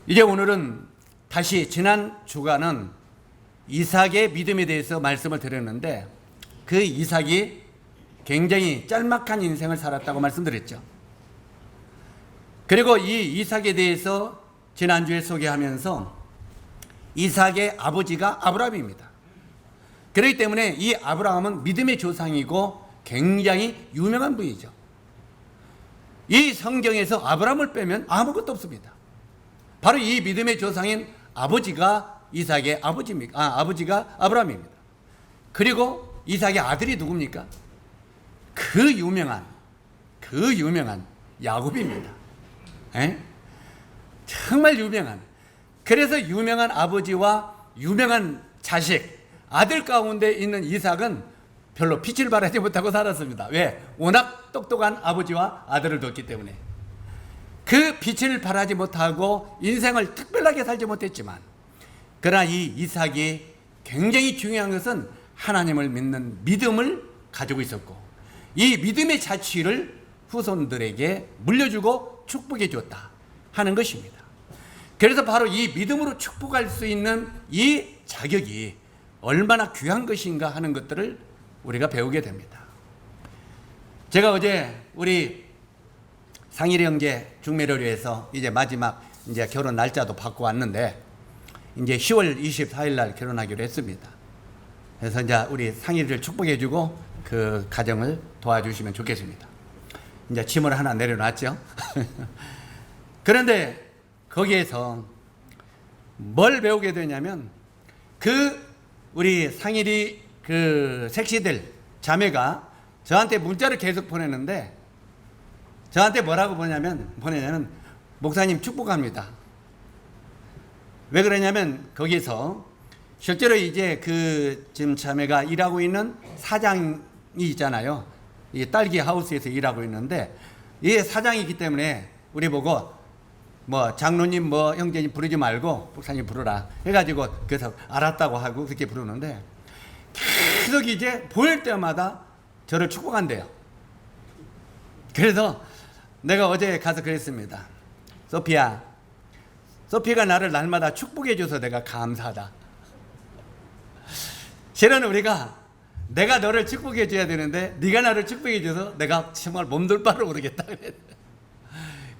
이제 오늘은 다시 지난 주간은 이삭의 믿음에 대해서 말씀을 드렸는데 그 이삭이 굉장히 짤막한 인생을 살았다고 말씀드렸죠. 그리고 이 이삭에 대해서 지난주에 소개하면서 이삭의 아버지가 아브라함입니다. 그렇기 때문에 이 아브라함은 믿음의 조상이고 굉장히 유명한 분이죠. 이 성경에서 아브라함을 빼면 아무것도 없습니다. 바로 이 믿음의 조상인 아버지가 이삭의 아버지입니까? 아버지가 아브라함입니다. 그리고 이삭의 아들이 누굽니까? 그 유명한 야곱입니다. 정말 유명한. 그래서 유명한 아버지와 유명한 자식, 아들 가운데 있는 이삭은 별로 빛을 발하지 못하고 살았습니다. 왜? 워낙 똑똑한 아버지와 아들을 뒀기 때문에. 그 빛을 발하지 못하고 인생을 특별하게 살지 못했지만, 그러나 이 이삭이 굉장히 중요한 것은 하나님을 믿는 믿음을 가지고 있었고, 이 믿음의 자취를 후손들에게 물려주고 축복해 주었다 하는 것입니다. 그래서 바로 이 믿음으로 축복할 수 있는 이 자격이 얼마나 귀한 것인가 하는 것들을 우리가 배우게 됩니다. 제가 어제 우리 상일이 형제 중매를 위해서 이제 마지막 이제 결혼 날짜도 받고 왔는데, 이제 10월 24일 날 결혼하기로 했습니다. 그래서 이제 우리 상일이를 축복해주고 그 가정을 도와주시면 좋겠습니다. 이제 짐을 하나 내려놨죠. 그런데 거기에서 뭘 배우게 되냐면, 우리 상일이 색시들 자매가 저한테 문자를 계속 보내는데, 저한테 뭐라고 보내냐면 목사님 축복합니다. 왜 그러냐면 거기서 실제로 이제 지금 자매가 일하고 있는 사장이 있잖아요. 이 딸기 하우스에서 일하고 있는데, 이 사장이기 때문에 우리 보고 뭐 장로님 뭐 형제님 부르지 말고 목사님 부르라 해가지고, 그래서 알았다고 하고 그렇게 부르는데, 계속 이제 보일 때마다 저를 축복한대요. 그래서 내가 어제 가서 그랬습니다. 소피가 나를 날마다 축복해줘서 내가 감사하다. 실은 우리가 내가 너를 축복해줘야 되는데 네가 나를 축복해줘서 내가 정말 몸둘 바를 모르겠다.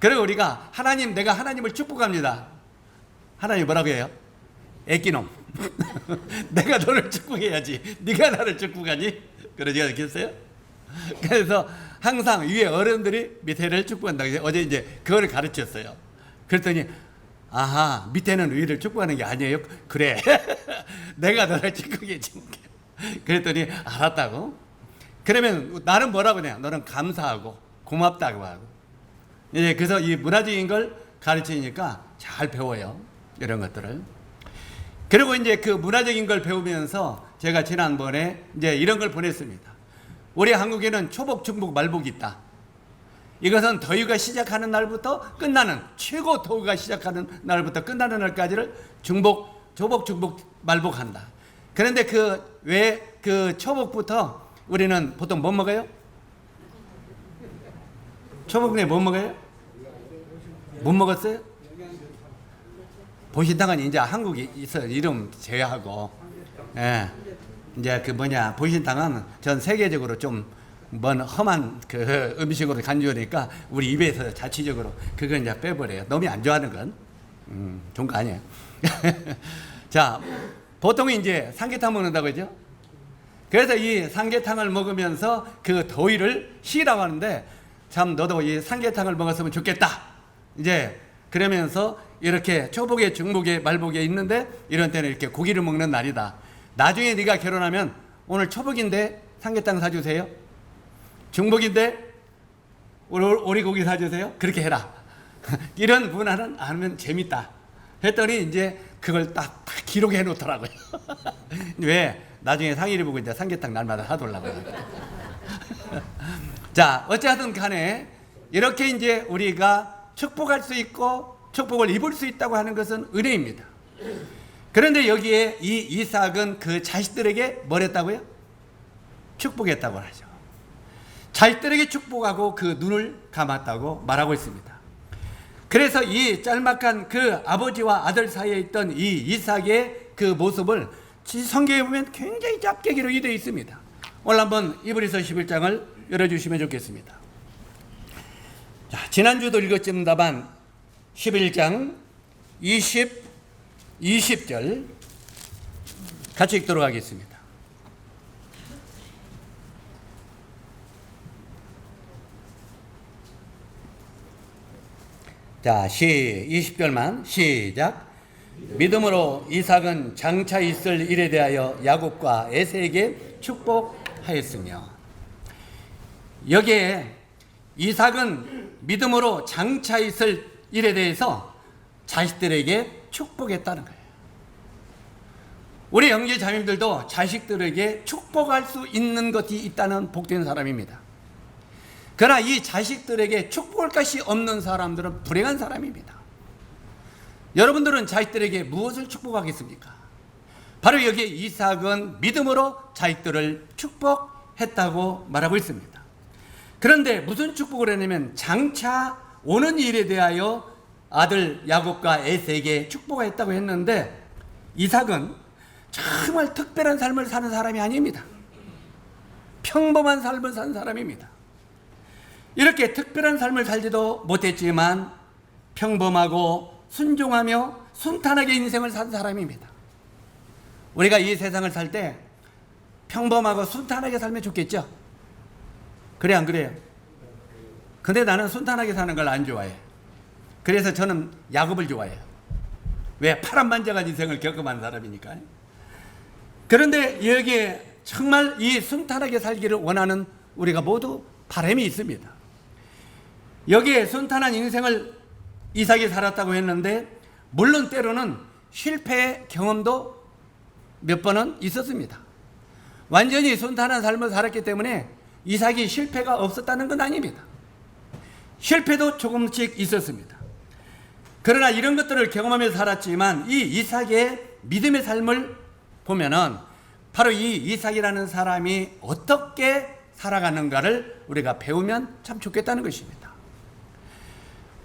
그리고 우리가 내가 하나님을 축복합니다. 하나님 뭐라고 해요? 애끼놈. 내가 너를 축복해야지 네가 나를 축복하니? 그러지 않겠어요? 그래서 항상 위에 어른들이 밑에를 축복한다고 어제 이제 그거를 가르쳤어요. 그랬더니 아하, 밑에는 위를 축복하는 게 아니에요? 그래. 내가 너를 축복해 줄게. 그랬더니 알았다고. 그러면 나는 뭐라고 해요? 너는 감사하고 고맙다고 하고. 이제 그래서 이 문화적인 걸 가르치니까 잘 배워요, 이런 것들을. 그리고 이제 그 문화적인 걸 배우면서 제가 지난번에 이제 이런 걸 보냈습니다. 우리 한국에는 초복, 중복, 말복이 있다. 이것은 더위가 시작하는 날부터 끝나는, 최고 더위가 시작하는 날부터 끝나는 날까지를 초복, 중복, 말복한다. 그런데 왜 초복부터 우리는 보통 뭐 먹어요? 초복에 뭐 먹어요? 못 먹었어요? 보신탕은 이제 한국에 있어요. 이름 제외하고. 예. 이제 보신탕은 전 세계적으로 좀 험한 음식으로 간주하니까 우리 입에서 자체적으로 그걸 이제 빼버려요. 너무 안 좋아하는 건. 좋은 거 아니에요. 자, 보통 이제 삼계탕 먹는다고 하죠. 그래서 이 삼계탕을 먹으면서 그 더위를 식이라고 하는데, 참 너도 이 삼계탕을 먹었으면 좋겠다. 이제 그러면서 이렇게 초복에, 중복에, 말복에 있는데, 이런 때는 이렇게 고기를 먹는 날이다. 나중에 네가 결혼하면 오늘 초복인데 삼계탕 사주세요. 중복인데 오리고기 사주세요. 그렇게 해라. 이런 문화는 알면 재밌다 했더니 이제 그걸 딱 기록해 놓더라고요. 왜? 나중에 상일이 보고 이제 삼계탕 날마다 사달라고요. 자, 어찌하든 간에 이렇게 이제 우리가 축복할 수 있고 축복을 입을 수 있다고 하는 것은 은혜입니다. 그런데 여기에 이 이삭은 그 자식들에게 뭘 했다고요? 축복했다고 하죠. 자식들에게 축복하고 그 눈을 감았다고 말하고 있습니다. 그래서 이 짤막한 그 아버지와 아들 사이에 있던 이 이삭의 그 모습을 성경에 보면 굉장히 짧게 기록이 되어 있습니다. 오늘 한번 이브리서 11장을 열어주시면 좋겠습니다. 자, 지난주도 읽었습니다만 11장 20절 같이 읽도록 하겠습니다. 자, 20절만 시작. 믿음으로 이삭은 장차 있을 일에 대하여 야곱과 에서에게 축복하였으며. 여기에 이삭은 믿음으로 장차 있을 일에 대해서 자식들에게 축복했다는 거예요. 우리 형제 자매들도 자식들에게 축복할 수 있는 것이 있다는 복된 사람입니다. 그러나 이 자식들에게 축복할 것이 없는 사람들은 불행한 사람입니다. 여러분들은 자식들에게 무엇을 축복하겠습니까? 바로 여기에 이삭은 믿음으로 자식들을 축복했다고 말하고 있습니다. 그런데 무슨 축복을 했냐면 장차 오는 일에 대하여 아들 야곱과 에서에게 축복했다고 했는데, 이삭은 정말 특별한 삶을 사는 사람이 아닙니다. 평범한 삶을 사는 사람입니다. 이렇게 특별한 삶을 살지도 못했지만 평범하고 순종하며 순탄하게 인생을 산 사람입니다. 우리가 이 세상을 살 때 평범하고 순탄하게 살면 좋겠죠? 그래 안 그래요? 근데 나는 순탄하게 사는 걸 안 좋아해. 그래서 저는 야곱을 좋아해요. 왜? 파란만장한 인생을 겪어만 사람이니까. 그런데 여기에 정말 이 순탄하게 살기를 원하는 우리가 모두 바람이 있습니다. 여기에 순탄한 인생을 이삭이 살았다고 했는데, 물론 때로는 실패의 경험도 몇 번은 있었습니다. 완전히 순탄한 삶을 살았기 때문에 이삭이 실패가 없었다는 건 아닙니다. 실패도 조금씩 있었습니다. 그러나 이런 것들을 경험하면서 살았지만 이 이삭의 믿음의 삶을 보면은 바로 이 이삭이라는 사람이 어떻게 살아가는가를 우리가 배우면 참 좋겠다는 것입니다.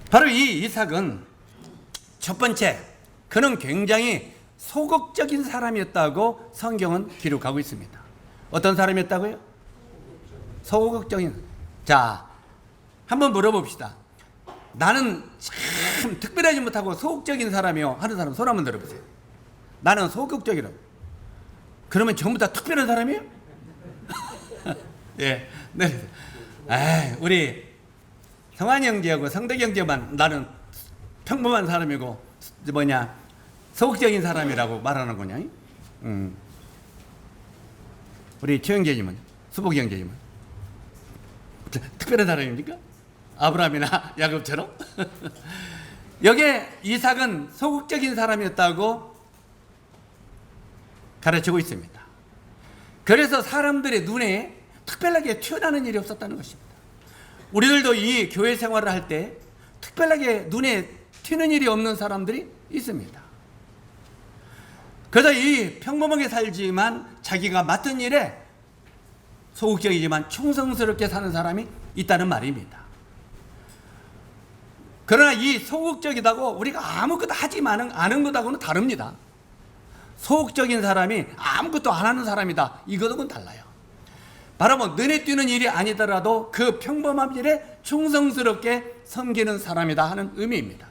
바로 이 이삭은 첫 번째, 그는 굉장히 소극적인 사람이었다고 성경은 기록하고 있습니다. 어떤 사람이었다고요? 소극적인. 자, 한번 물어봅시다. 나는 참 특별하지 못하고 소극적인 사람이요 하는 사람 손 한번 들어보세요. 나는 소극적이라고. 그러면 전부 다 특별한 사람이에요? 예, 네. 우리 성환이 형제하고 성덕이 형제만 나는 평범한 사람이고 소극적인 사람이라고 말하는 거냐? 우리 최 형제님은, 수복이 형제님은 특별한 사람입니까? 아브라함이나 야곱처럼? 여기에 이삭은 소극적인 사람이었다고 가르치고 있습니다. 그래서 사람들의 눈에 특별하게 튀어나오는 일이 없었다는 것입니다. 우리들도 이 교회 생활을 할 때 특별하게 눈에 튀는 일이 없는 사람들이 있습니다. 그래서 이 평범하게 살지만 자기가 맡은 일에 소극적이지만 충성스럽게 사는 사람이 있다는 말입니다. 그러나 이 소극적이다고 우리가 아무것도 하지 않은 것하고는 다릅니다. 소극적인 사람이 아무것도 안 하는 사람이다, 이거하고는 달라요. 바로 눈에 띄는 일이 아니더라도 그 평범한 일에 충성스럽게 섬기는 사람이다 하는 의미입니다.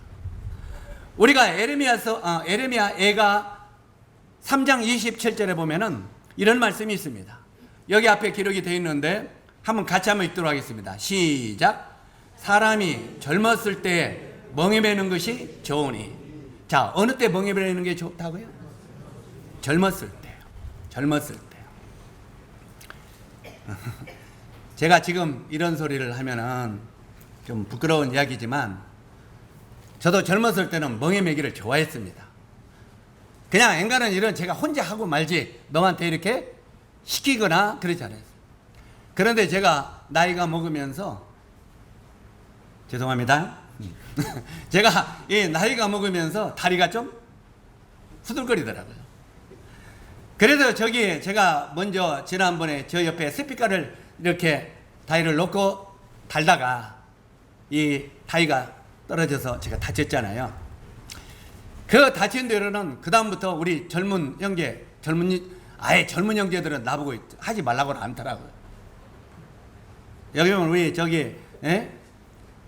우리가 에레미야 애가 3장 27절에 보면은 이런 말씀이 있습니다. 여기 앞에 기록이 되어 있는데 한번 같이 한번 읽도록 하겠습니다. 시작. 사람이 젊었을 때 멍에 매는 것이 좋으니. 자, 어느 때 멍에 매는 게 좋다고요? 젊었을 때요. 젊었을 때요. 제가 지금 이런 소리를 하면은 좀 부끄러운 이야기지만 저도 젊었을 때는 멍에 매기를 좋아했습니다. 그냥 엔간한 일은 제가 혼자 하고 말지 너한테 이렇게 시키거나 그러지 않았어요. 그런데 제가 나이가 먹으면서, 죄송합니다. 제가 이 나이가 먹으면서 다리가 좀 후들거리더라고요. 그래서 저기 제가 먼저 지난번에 저 옆에 스피커를 이렇게 다리를 놓고 달다가 이 다리가 떨어져서 제가 다쳤잖아요. 그 다친 대로는 그 다음부터 우리 젊은 형제, 아예 젊은 형제들은 나보고 하지 말라고는 않더라고요. 여기 보면 우리 저기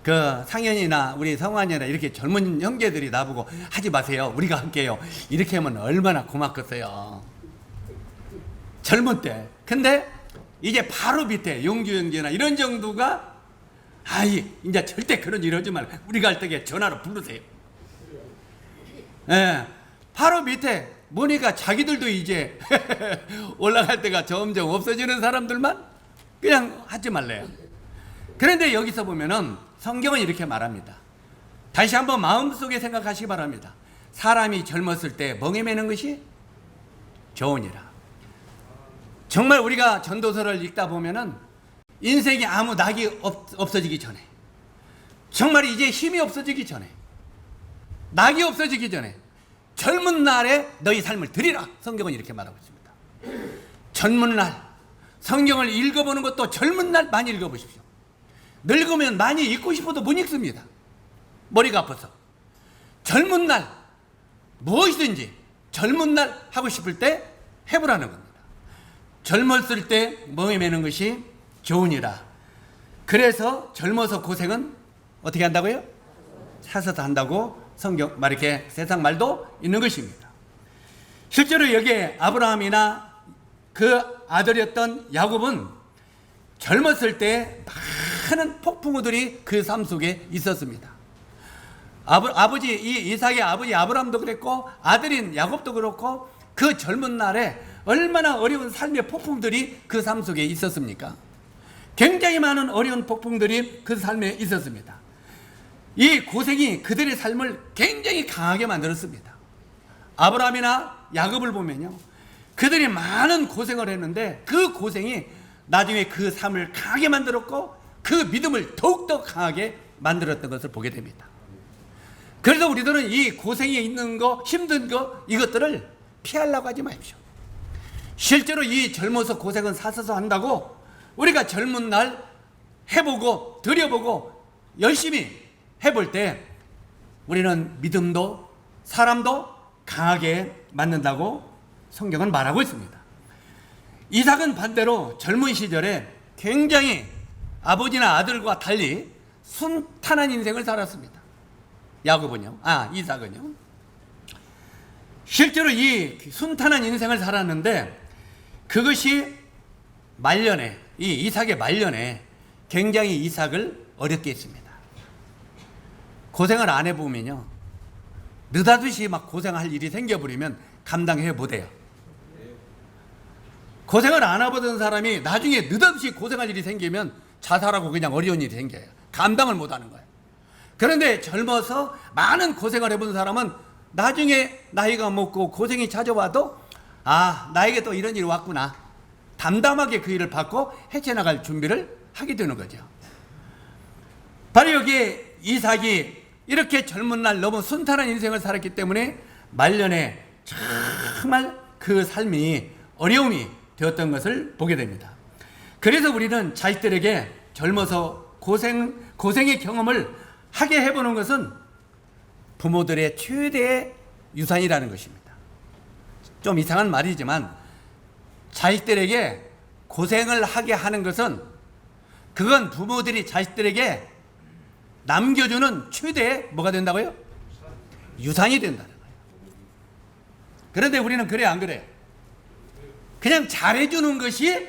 그 상현이나 우리 성환이나 이렇게 젊은 형제들이 나보고 하지 마세요, 우리가 할게요, 이렇게 하면 얼마나 고맙겠어요, 젊은 때. 근데 이제 바로 밑에 용주 형제나 이런 정도가 이제 절대 그런 일 하지 말고 우리가 할 때에 전화로 부르세요. 바로 밑에 보니까 자기들도 이제 올라갈 때가 점점 없어지는 사람들만 그냥 하지 말래요. 그런데 여기서 보면은 성경은 이렇게 말합니다. 다시 한번 마음속에 생각하시기 바랍니다. 사람이 젊었을 때 멍에 매는 것이 좋으니라. 정말 우리가 전도서를 읽다 보면은 인생이 아무 낙이 없어지기 전에, 정말 이제 힘이 없어지기 전에, 낙이 없어지기 전에 젊은 날에 너희 삶을 드리라, 성경은 이렇게 말하고 있습니다. 젊은 날 성경을 읽어보는 것도 젊은 날 많이 읽어보십시오. 늙으면 많이 읽고 싶어도 못 읽습니다. 머리가 아파서. 젊은 날 무엇이든지 젊은 날 하고 싶을 때 해보라는 겁니다. 젊었을 때 멍에 매는 것이 좋으니라. 그래서 젊어서 고생은 어떻게 한다고요? 사서도 한다고 성경 말 이렇게 세상 말도 있는 것입니다. 실제로 여기에 아브라함이나 그 아들이었던 야곱은 젊었을 때 많은 폭풍우들이 그 삶 속에 있었습니다. 아버지 이삭의 아버지 아브라함도 그랬고 아들인 야곱도 그렇고 그 젊은 날에 얼마나 어려운 삶의 폭풍들이 그 삶 속에 있었습니까? 굉장히 많은 어려운 폭풍들이 그 삶에 있었습니다. 이 고생이 그들의 삶을 굉장히 강하게 만들었습니다. 아브라함이나 야곱을 보면요, 그들이 많은 고생을 했는데 그 고생이 나중에 그 삶을 강하게 만들었고 그 믿음을 더욱더 강하게 만들었던 것을 보게 됩니다. 그래서 우리들은 이 고생이 있는 거, 힘든 거, 이것들을 피하려고 하지 마십시오. 실제로 이 젊어서 고생은 사서서 한다고 우리가 젊은 날 해보고 들여보고 열심히 해볼 때 우리는 믿음도 사람도 강하게 만든다고 성경은 말하고 있습니다. 이삭은 반대로 젊은 시절에 굉장히 아버지나 아들과 달리 순탄한 인생을 살았습니다. 이삭은요. 실제로 이 순탄한 인생을 살았는데 그것이 말년에, 이 이삭의 말년에 굉장히 이삭을 어렵게 했습니다. 고생을 안 해보면요, 느닷없이 막 고생할 일이 생겨버리면 감당해 못해요. 고생을 안 해보던 사람이 나중에 느닷없이 고생할 일이 생기면 자살하고 그냥 어려운 일이 생겨요. 감당을 못하는 거예요. 그런데 젊어서 많은 고생을 해본 사람은 나중에 나이가 먹고 고생이 찾아와도 나에게 또 이런 일이 왔구나, 담담하게 그 일을 받고 헤쳐나갈 준비를 하게 되는 거죠. 바로 여기에 이삭이 이렇게 젊은 날 너무 순탄한 인생을 살았기 때문에 말년에 정말 그 삶이 어려움이 되었던 것을 보게 됩니다. 그래서 우리는 자식들에게 젊어서 고생의 경험을 하게 해보는 것은 부모들의 최대의 유산이라는 것입니다. 좀 이상한 말이지만 자식들에게 고생을 하게 하는 것은 그건 부모들이 자식들에게 남겨주는 최대의 뭐가 된다고요? 유산이 된다는 거예요. 그런데 우리는 그래 안 그래요? 그냥 잘해주는 것이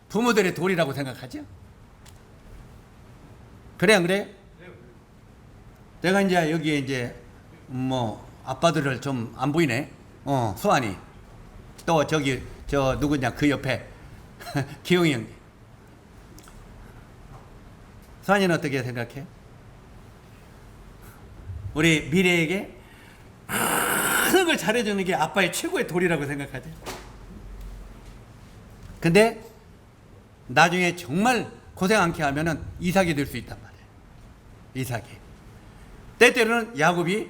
부모들의 도리라고 생각하죠? 그래 안 그래요? 내가 이제 여기에 이제 아빠들을 좀 안 보이네. 수환이 또 저기 저 누구냐 그 옆에 기용이 형님. 수환이는 어떻게 생각해? 우리 미래에게 많은 걸 잘해주는 게 아빠의 최고의 도리라고 생각하죠. 근데 나중에 정말 고생 않게 하면은 이삭이 될 수 있단 말이에요. 이삭이. 때때로는 야곱이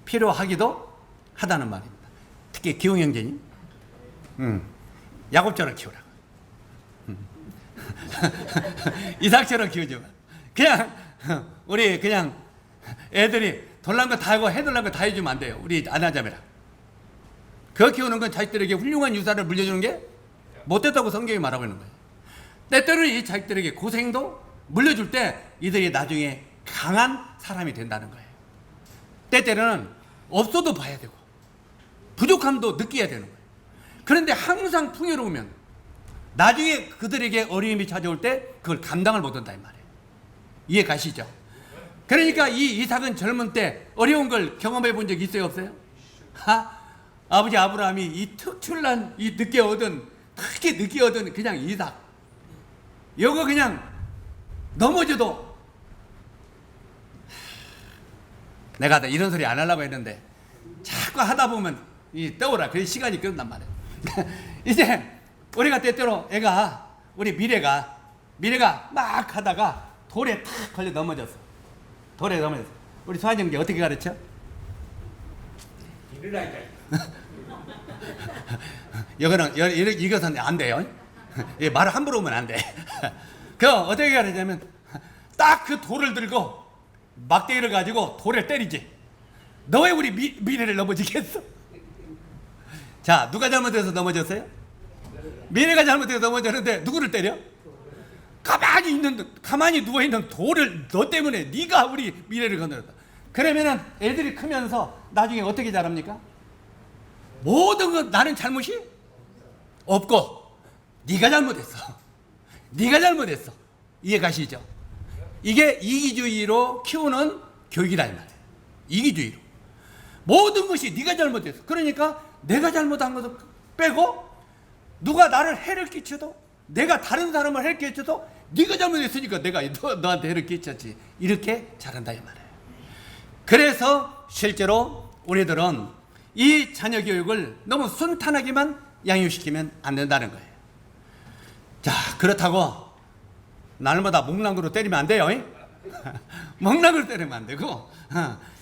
필요하기도 하다는 말입니다. 특히 기웅 형제님, 야곱처럼 키우라고. 이삭처럼 키우지 마. 그냥 우리 그냥 애들이 돌란 거 다 하고 해돌란 거 다 해주면 안 돼요. 우리 아나자매라. 그거 키우는 건 자식들에게 훌륭한 유산을 물려주는 게 못됐다고 성경이 말하고 있는 거예요. 때때로는 이 자식들에게 고생도 물려줄 때 이들이 나중에 강한 사람이 된다는 거예요. 때때로는 없어도 봐야 되고 부족함도 느껴야 되는 거예요. 그런데 항상 풍요로우면 나중에 그들에게 어려움이 찾아올 때 그걸 감당을 못한다 이 말이에요. 이해 가시죠? 그러니까 이 이삭은 젊은 때 어려운 걸 경험해 본 적 있어요 없어요? 아버지 아브라함이 이 특출난 이 크게 늦게 얻은 그냥 이삭, 이거 그냥 넘어져도 내가 이런 소리 안 하려고 했는데 자꾸 하다 보면 이 떠오라. 그래서 시간이 끝난 말이에요. 이제 우리가 때때로 우리 미래가 막 하다가 돌에 탁 걸려 넘어졌어. 돌에 넘어졌어. 우리 소환형제 어떻게 가르쳐? 일어나니까. 이것은 안 돼요. 말을 함부로 하면 안 돼. 그 어떻게 가르치냐면 딱 그 돌을 들고 막대기를 가지고 돌을 때리지. 너 왜 우리 미래를 넘어지겠어? 자, 누가 잘못해서 넘어졌어요? 미래가 잘못해서 넘어졌는데 누구를 때려? 가만히 누워있는 돌을 너 때문에 네가 우리 미래를 건드렸다. 그러면은 애들이 크면서 나중에 어떻게 자랍니까? 모든 건 나는 잘못이 없고 네가 잘못했어. 네가 잘못했어. 이해 가시죠? 이게 이기주의로 키우는 교육이다 이 말이에요. 이기주의로 모든 것이 네가 잘못했어. 그러니까 내가 잘못한 것도 빼고 누가 나를 해를 끼쳐도 내가 다른 사람을 해를 끼쳐도 네가 잘못했으니까 내가 너한테 해를 끼쳤지. 이렇게 자란다 이 말이에요. 그래서 실제로 우리들은 이 자녀 교육을 너무 순탄하게만 양육시키면 안 된다는 거예요. 자, 그렇다고 날마다 목랑구로 때리면 안 돼요. 목랑구로 때리면 안 되고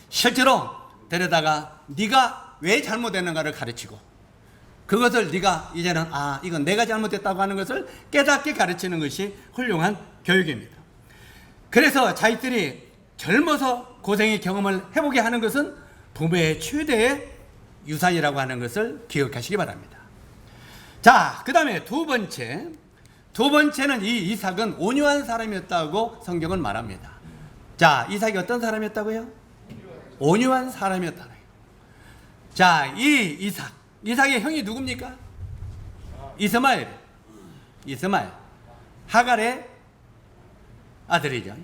실제로 데려다가 네가 왜 잘못했는가를 가르치고 그것을 네가 이제는 이건 내가 잘못했다고 하는 것을 깨닫게 가르치는 것이 훌륭한 교육입니다. 그래서 자식들이 젊어서 고생의 경험을 해보게 하는 것은 부모의 최대의 유산이라고 하는 것을 기억하시기 바랍니다. 자, 그 다음에 두 번째는 이 이삭은 온유한 사람이었다고 성경은 말합니다. 자, 이삭이 어떤 사람이었다고요? 온유한 사람이었다. 자, 이 이삭의 형이 누굽니까? 이스마엘. 하갈의 아들이죠.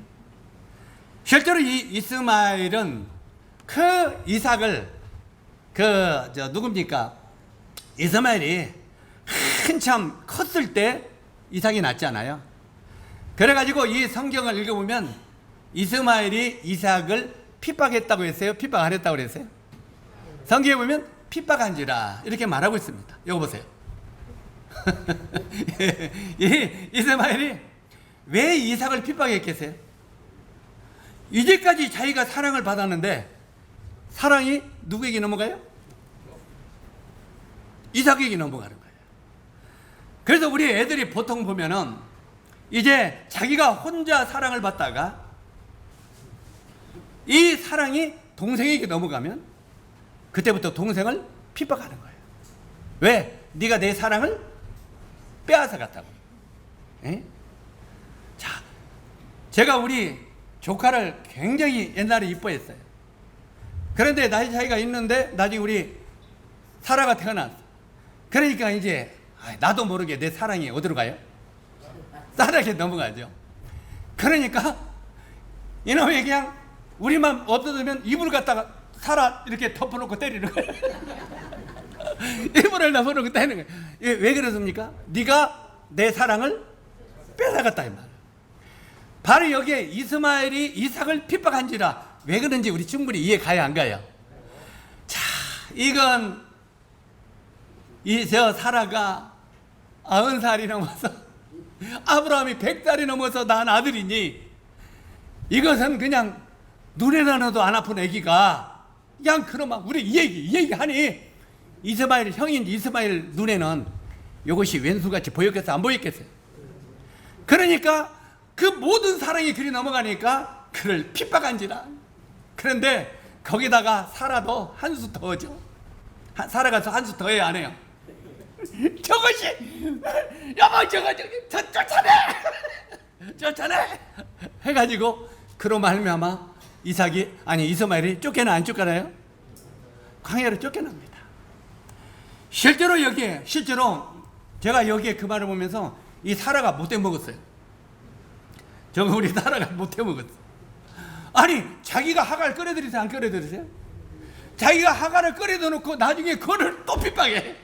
실제로 이 이스마엘은 그 이삭을 누굽니까? 이스마엘이 한참 컸을 때 이삭이 낳잖아요. 그래가지고 이 성경을 읽어보면 이스마엘이 이삭을 핍박했다고 했어요? 핍박 안 했다고 그랬어요? 성경에 보면 핍박한지라 이렇게 말하고 있습니다. 이거 보세요. 이스마엘이 왜 이삭을 핍박했겠어요? 이제까지 자기가 사랑을 받았는데 사랑이 누구에게 넘어가요? 이삭에게 넘어가는 거예요. 그래서 우리 애들이 보통 보면은 이제 자기가 혼자 사랑을 받다가 이 사랑이 동생에게 넘어가면 그때부터 동생을 핍박하는 거예요. 왜? 네가 내 사랑을 빼앗아갔다고. 에? 자, 제가 우리 조카를 굉장히 옛날에 이뻐했어요. 그런데 나이 차이가 있는데 나중에 우리 사라가 태어났어. 그러니까 이제 나도 모르게 내 사랑이 어디로 가요? 사라에게 넘어가죠. 그러니까 이놈이 그냥 우리만 없어지면 이불을 갖다가 사라 이렇게 덮어놓고 때리는 거예요. 이불을 덮어놓고 때리는 거예요. 왜 그렇습니까? 네가 내 사랑을 뺏어갔다 이 말이에요. 바로 여기에 이스마엘이 이삭을 핍박한지라 왜 그런지 우리 충분히 이해 가야 안 가요? 자, 이건 저 사라가 90살이 넘어서 아브라함이 100살이 넘어서 낳은 아들이니 이것은 그냥 눈에나 넣어도 안 아픈 애기가 그냥 그러면 우리 이 얘기 하니 이스마엘 형인 이스마엘 눈에는 이것이 왼수같이 보였겠어 안 보였겠어요? 그러니까 그 모든 사랑이 그리 넘어가니까 그를 핍박한지라 그런데 거기다가 사라도 한 수 더하죠. 사라가 한 수 더해야 안 해요. 저것이 여보 저 쫓아내 쫓아내 해가지고 그로 말미암아 이스마엘이 쫓겨나 안 쫓겨나요? 광야로 쫓겨납니다. 실제로 제가 여기에 그 말을 보면서 이 사라가 못돼 먹었어요. 저거 우리 사라가 못돼 먹었어. 아니 자기가 하갈을 끌어들이세요, 안 끌어들이세요? 자기가 하갈을 끌어다 놓고 나중에 그거를 또 핍박해.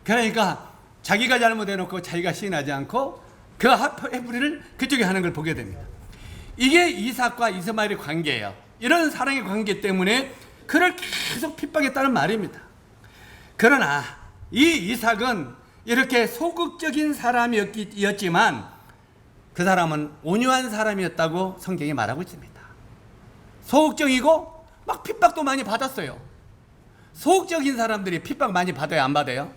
그러니까 자기가 잘못해놓고 자기가 시인하지 않고 그 해프리를 그쪽에 하는 걸 보게 됩니다. 이게 이삭과 이스마엘의 관계예요. 이런 사랑의 관계 때문에 그를 계속 핍박했다는 말입니다. 그러나 이 이삭은 이렇게 소극적인 사람이었지만 그 사람은 온유한 사람이었다고 성경이 말하고 있습니다. 소극적이고 막 핍박도 많이 받았어요. 소극적인 사람들이 핍박 많이 받아요, 안 받아요?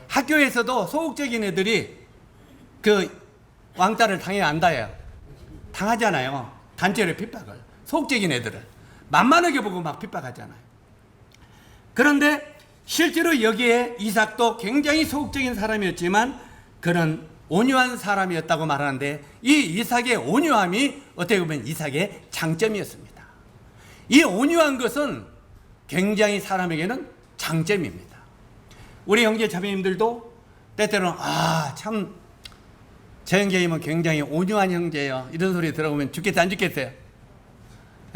학교에서도 소극적인 애들이 그 왕따를 당해요, 안 당해요? 당하잖아요. 단체로 핍박을. 소극적인 애들을 만만하게 보고 막 핍박하잖아요. 그런데 실제로 여기에 이삭도 굉장히 소극적인 사람이었지만 그는 온유한 사람이었다고 말하는데 이 이삭의 온유함이 어떻게 보면 이삭의 장점이었습니다. 이 온유한 것은 굉장히 사람에게는 장점입니다. 우리 형제 자매님들도 때때로는 참 저 형제님은 굉장히 온유한 형제예요, 이런 소리 들어보면 죽겠어 안 죽겠어요?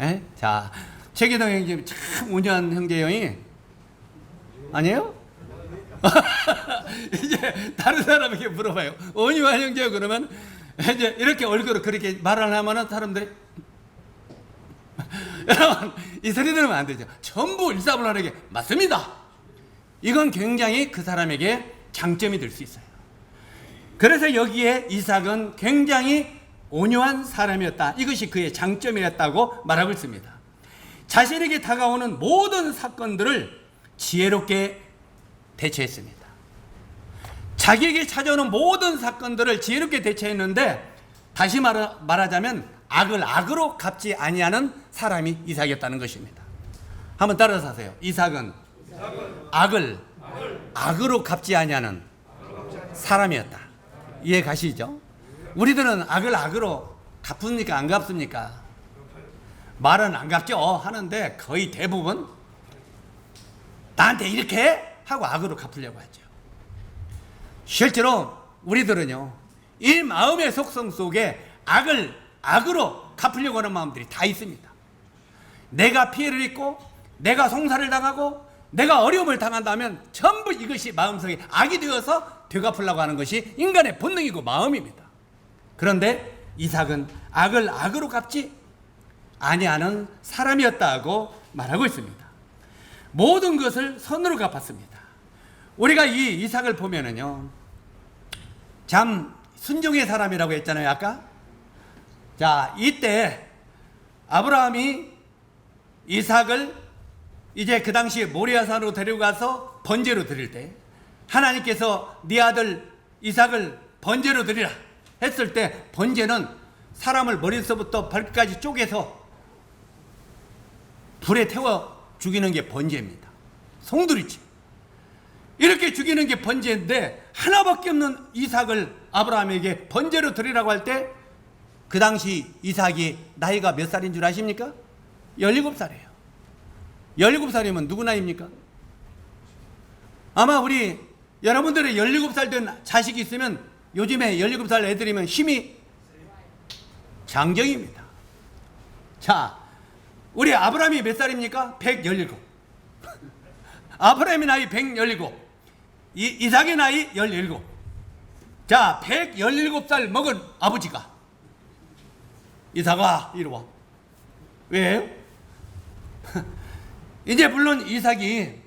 에? 자, 최기동 형제님 참 온유한 형제요 아니에요? 이제 다른 사람에게 물어봐요. 온유한 형제요 그러면 이제 이렇게 얼굴로 그렇게 말을 하면은 사람들이 여러분 이 소리 들으면 안 되죠. 전부 일사불란하게 맞습니다. 이건 굉장히 그 사람에게 장점이 될 수 있어요. 그래서 여기에 이삭은 굉장히 온유한 사람이었다. 이것이 그의 장점이었다고 말하고 있습니다. 자신에게 다가오는 모든 사건들을 지혜롭게 대처했습니다. 자기에게 찾아오는 모든 사건들을 지혜롭게 대처했는데 다시 말하자면 악을 악으로 갚지 아니하는 사람이 이삭이었다는 것입니다. 한번 따라서 하세요. 이삭은 악을 악으로 갚지 아니하는 사람이었다. 이해 가시죠? 우리들은 악을 악으로 갚습니까? 안 갚습니까? 말은 안 갚죠 하는데 거의 대부분 나한테 이렇게 하고 악으로 갚으려고 하죠. 실제로 우리들은요, 이 마음의 속성 속에 악을 악으로 갚으려고 하는 마음들이 다 있습니다. 내가 피해를 입고 내가 송사를 당하고 내가 어려움을 당한다면 전부 이것이 마음속에 악이 되어서 되갚으려고 하는 것이 인간의 본능이고 마음입니다. 그런데 이삭은 악을 악으로 갚지 아니하는 사람이었다고 말하고 있습니다. 모든 것을 선으로 갚았습니다. 우리가 이 이삭을 보면은요, 참 순종의 사람이라고 했잖아요, 아까. 자, 이때 아브라함이 이삭을 이제 그 당시 모리아산으로 데려가서 번제로 드릴 때 하나님께서 네 아들 이삭을 번제로 드리라 했을 때 번제는 사람을 머리서부터 발끝까지 쪼개서 불에 태워 죽이는 게 번제입니다. 송두리째 이렇게 죽이는 게 번제인데 하나밖에 없는 이삭을 아브라함에게 번제로 드리라고 할 때 그 당시 이삭이 나이가 몇 살인 줄 아십니까? 17살이에요. 17살이면 누구 나이입니까? 아마 우리 여러분들의 17살 된 자식이 있으면 요즘에 17살 애들이면 힘이 장정입니다. 자, 우리 아브라함이 몇 살입니까? 117. 아브라함의 나이 117. 이삭의 나이 17. 자, 117살 먹은 아버지가 이삭아 이리 와. 왜요? 이제 물론 이삭이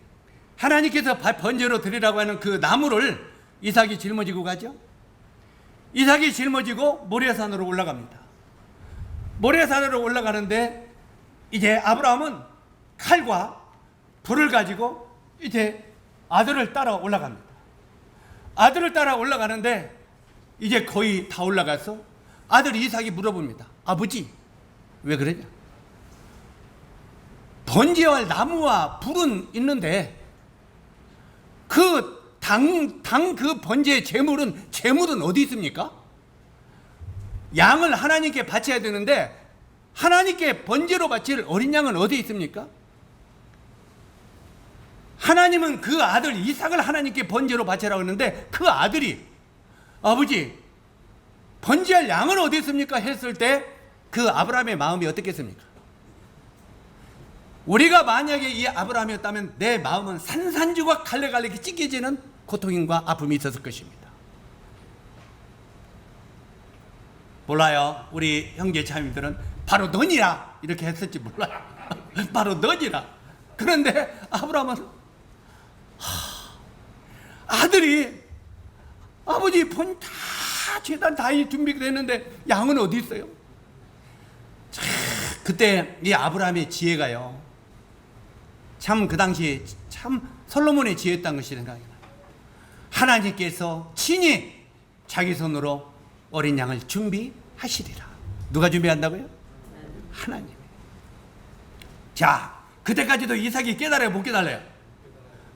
하나님께서 번제로 드리라고 하는 그 나무를 이삭이 짊어지고 가죠. 이삭이 짊어지고 모리아산으로 올라갑니다. 모리아산으로 올라가는데 이제 아브라함은 칼과 불을 가지고 이제 아들을 따라 올라갑니다. 아들을 따라 올라가는데 이제 거의 다 올라가서 아들 이삭이 물어봅니다. 아버지 왜 그러냐? 번제할 와 나무와 불은 있는데 그 그 번제의 제물은 어디 있습니까? 양을 하나님께 바쳐야 되는데 하나님께 번제로 바칠 어린 양은 어디 있습니까? 하나님은 그 아들 이삭을 하나님께 번제로 바치라고 했는데 그 아들이 아버지 번제할 양은 어디 있습니까? 했을 때 그 아브라함의 마음이 어떻겠습니까? 우리가 만약에 이 아브라함이었다면 내 마음은 산산조각 갈래갈래 찢겨지는 고통과 아픔이 있었을 것입니다. 몰라요. 우리 형제 자매들은 바로 너니라 이렇게 했을지 몰라요. 바로 너니라. 그런데 아브라함은 아들이 아버지 다 제단 다 준비됐는데 양은 어디 있어요? 자, 그때 이 아브라함의 지혜가요. 참 그 당시에 참 솔로몬의 지혜였다는 것이 생각이 나요. 하나님께서 친히 자기 손으로 어린 양을 준비하시리라. 누가 준비한다고요? 하나님. 자, 그때까지도 이삭이 깨달아요? 못 깨달아요?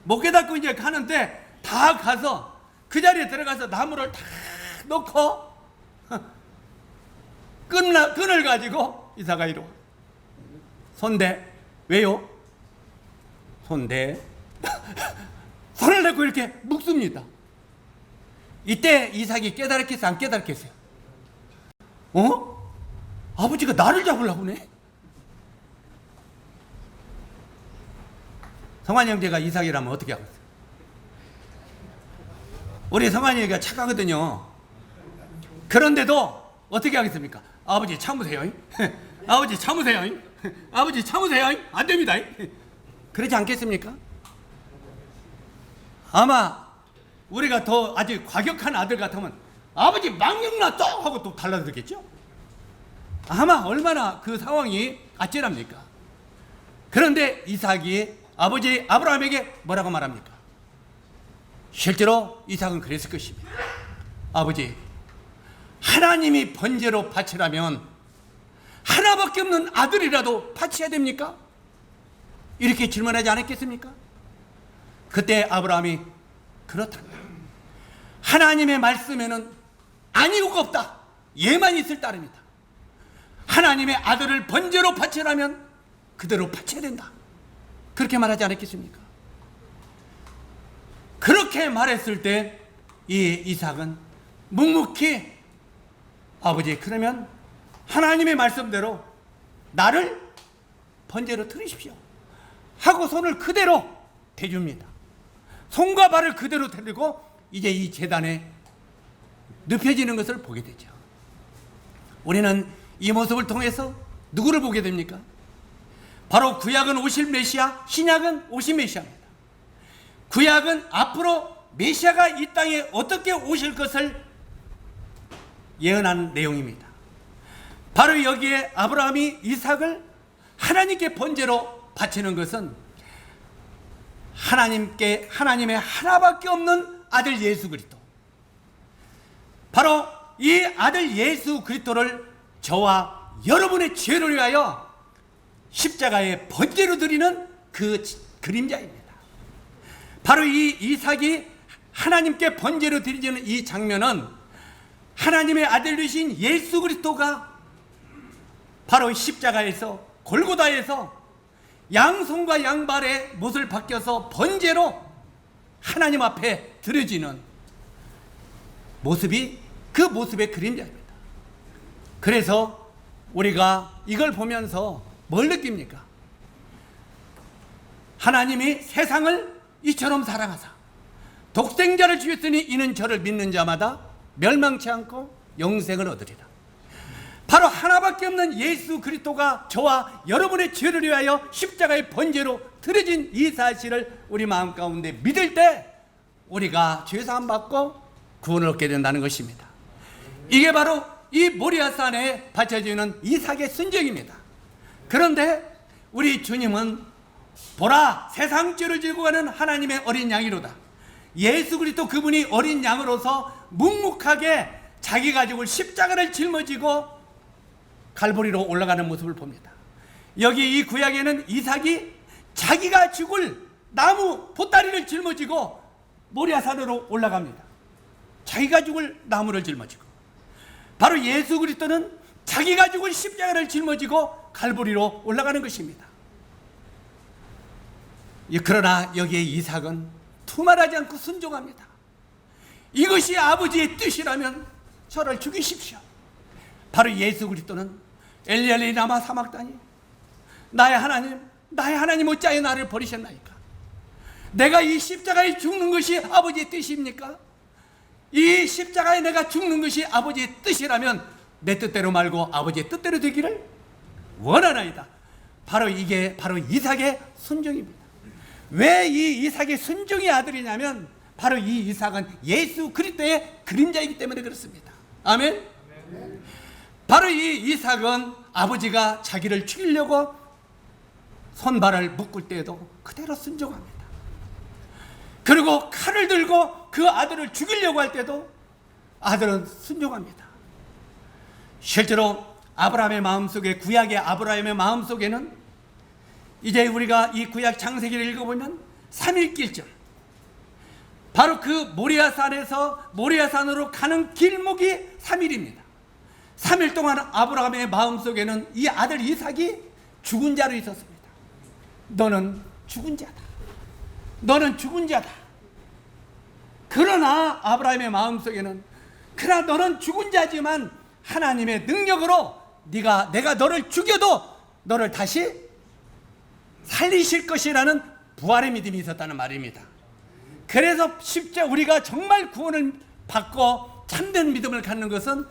못 깨닫고 이제 가는데 다 가서 그 자리에 들어가서 나무를 다 놓고 끈을 가지고 이삭아 이리 와. 손대. 왜요? 손대. 손을 내고 이렇게 묶습니다. 이때 이삭이 깨달았겠어요? 안 깨달았겠어요? 아버지가 나를 잡으려고 그러네? 성환이 형제가 이삭이라면 어떻게 하겠어요? 우리 성환이 형제가 착하거든요. 그런데도 어떻게 하겠습니까? 아버지 참으세요. 아버지 참으세요. 아버지 참으세요. 안 됩니다. 그러지 않겠습니까? 아마 우리가 더 아주 과격한 아들 같으면 아버지 망령나 또 하고 또 달라들겠죠? 아마 얼마나 그 상황이 아찔합니까? 그런데 이삭이 아버지 아브라함에게 뭐라고 말합니까? 실제로 이삭은 그랬을 것입니다. 아버지, 하나님이 번제로 바치라면 하나밖에 없는 아들이라도 바쳐야 됩니까? 이렇게 질문하지 않았겠습니까? 그때 아브라함이 그렇답니다. 하나님의 말씀에는 아니고가 없다. 예만 있을 따름이다. 하나님의 아들을 번제로 바치라면 그대로 바쳐야 된다. 그렇게 말하지 않았겠습니까? 그렇게 말했을 때 이 이삭은 묵묵히 아버지 그러면 하나님의 말씀대로 나를 번제로 드리십시오 하고 손을 그대로 대줍니다. 손과 발을 그대로 들고 이제 이 제단에 눕혀지는 것을 보게 되죠. 우리는 이 모습을 통해서 누구를 보게 됩니까? 바로 구약은 오실 메시아, 신약은 오실 메시아입니다. 구약은 앞으로 메시아가 이 땅에 어떻게 오실 것을 예언한 내용입니다. 바로 여기에 아브라함이 이삭을 하나님께 번제로 바치는 것은 하나님의 하나밖에 없는 아들 예수 그리스도, 바로 이 아들 예수 그리스도를 저와 여러분의 죄를 위하여 십자가에 번제로 드리는 그 그림자입니다. 바로 이 이삭이 하나님께 번제로 드리는 이 장면은 하나님의 아들 되신 예수 그리스도가 바로 십자가에서 골고다에서 양손과 양발의 못을 벗겨서 번제로 하나님 앞에 드려지는 모습이 그 모습의 그림자입니다. 그래서 우리가 이걸 보면서 뭘 느낍니까? 하나님이 세상을 이처럼 사랑하사 독생자를 주셨으니 이는 저를 믿는 자마다 멸망치 않고 영생을 얻으리라. 바로 하나밖에 없는 예수 그리스도가 저와 여러분의 죄를 위하여 십자가의 번제로 드려진 이 사실을 우리 마음 가운데 믿을 때 우리가 죄사함 받고 구원을 얻게 된다는 것입니다. 이게 바로 이 모리아산에 바쳐지는 이삭의 순종입니다. 그런데 우리 주님은 보라 세상 죄를 지고 가는 하나님의 어린 양이로다. 예수 그리스도 그분이 어린 양으로서 묵묵하게 자기 가족을 십자가를 짊어지고 갈보리로 올라가는 모습을 봅니다. 여기 이 구약에는 이삭이 자기가 죽을 나무 보따리를 짊어지고 모리아산으로 올라갑니다. 자기가 죽을 나무를 짊어지고, 바로 예수 그리스도는 자기가 죽을 십자가를 짊어지고 갈보리로 올라가는 것입니다. 그러나 여기에 이삭은 두말하지 않고 순종합니다. 이것이 아버지의 뜻이라면 저를 죽이십시오. 바로 예수 그리스도는 엘리엘리 라마 사막다니, 나의 하나님 어찌하여 나를 버리셨나이까? 내가 이 십자가에 죽는 것이 아버지의 뜻입니까? 이 십자가에 내가 죽는 것이 아버지의 뜻이라면 내 뜻대로 말고 아버지의 뜻대로 되기를 원하나이다. 바로 이게 바로 이삭의 순종입니다. 왜 이 이삭의 순종의 아들이냐면 바로 이 이삭은 예수 그리스도의 그림자이기 때문에 그렇습니다. 아멘. 바로 이 이삭은 아버지가 자기를 죽이려고 손발을 묶을 때에도 그대로 순종합니다. 그리고 칼을 들고 그 아들을 죽이려고 할 때도 아들은 순종합니다. 실제로 아브라함의 마음속에, 구약의 아브라함의 마음속에는 이제 우리가 이 구약 창세기를 읽어보면 3일길절, 바로 그 모리아산에서 모리아산으로 가는 길목이 3일입니다. 3일 동안 아브라함의 마음속에는 이 아들 이삭이 죽은 자로 있었습니다. 너는 죽은 자다. 너는 죽은 자다. 그러나 아브라함의 마음속에는, 그러나 너는 죽은 자지만 하나님의 능력으로 내가 너를 죽여도 너를 다시 살리실 것이라는 부활의 믿음이 있었다는 말입니다. 그래서 우리가 정말 구원을 받고 참된 믿음을 갖는 것은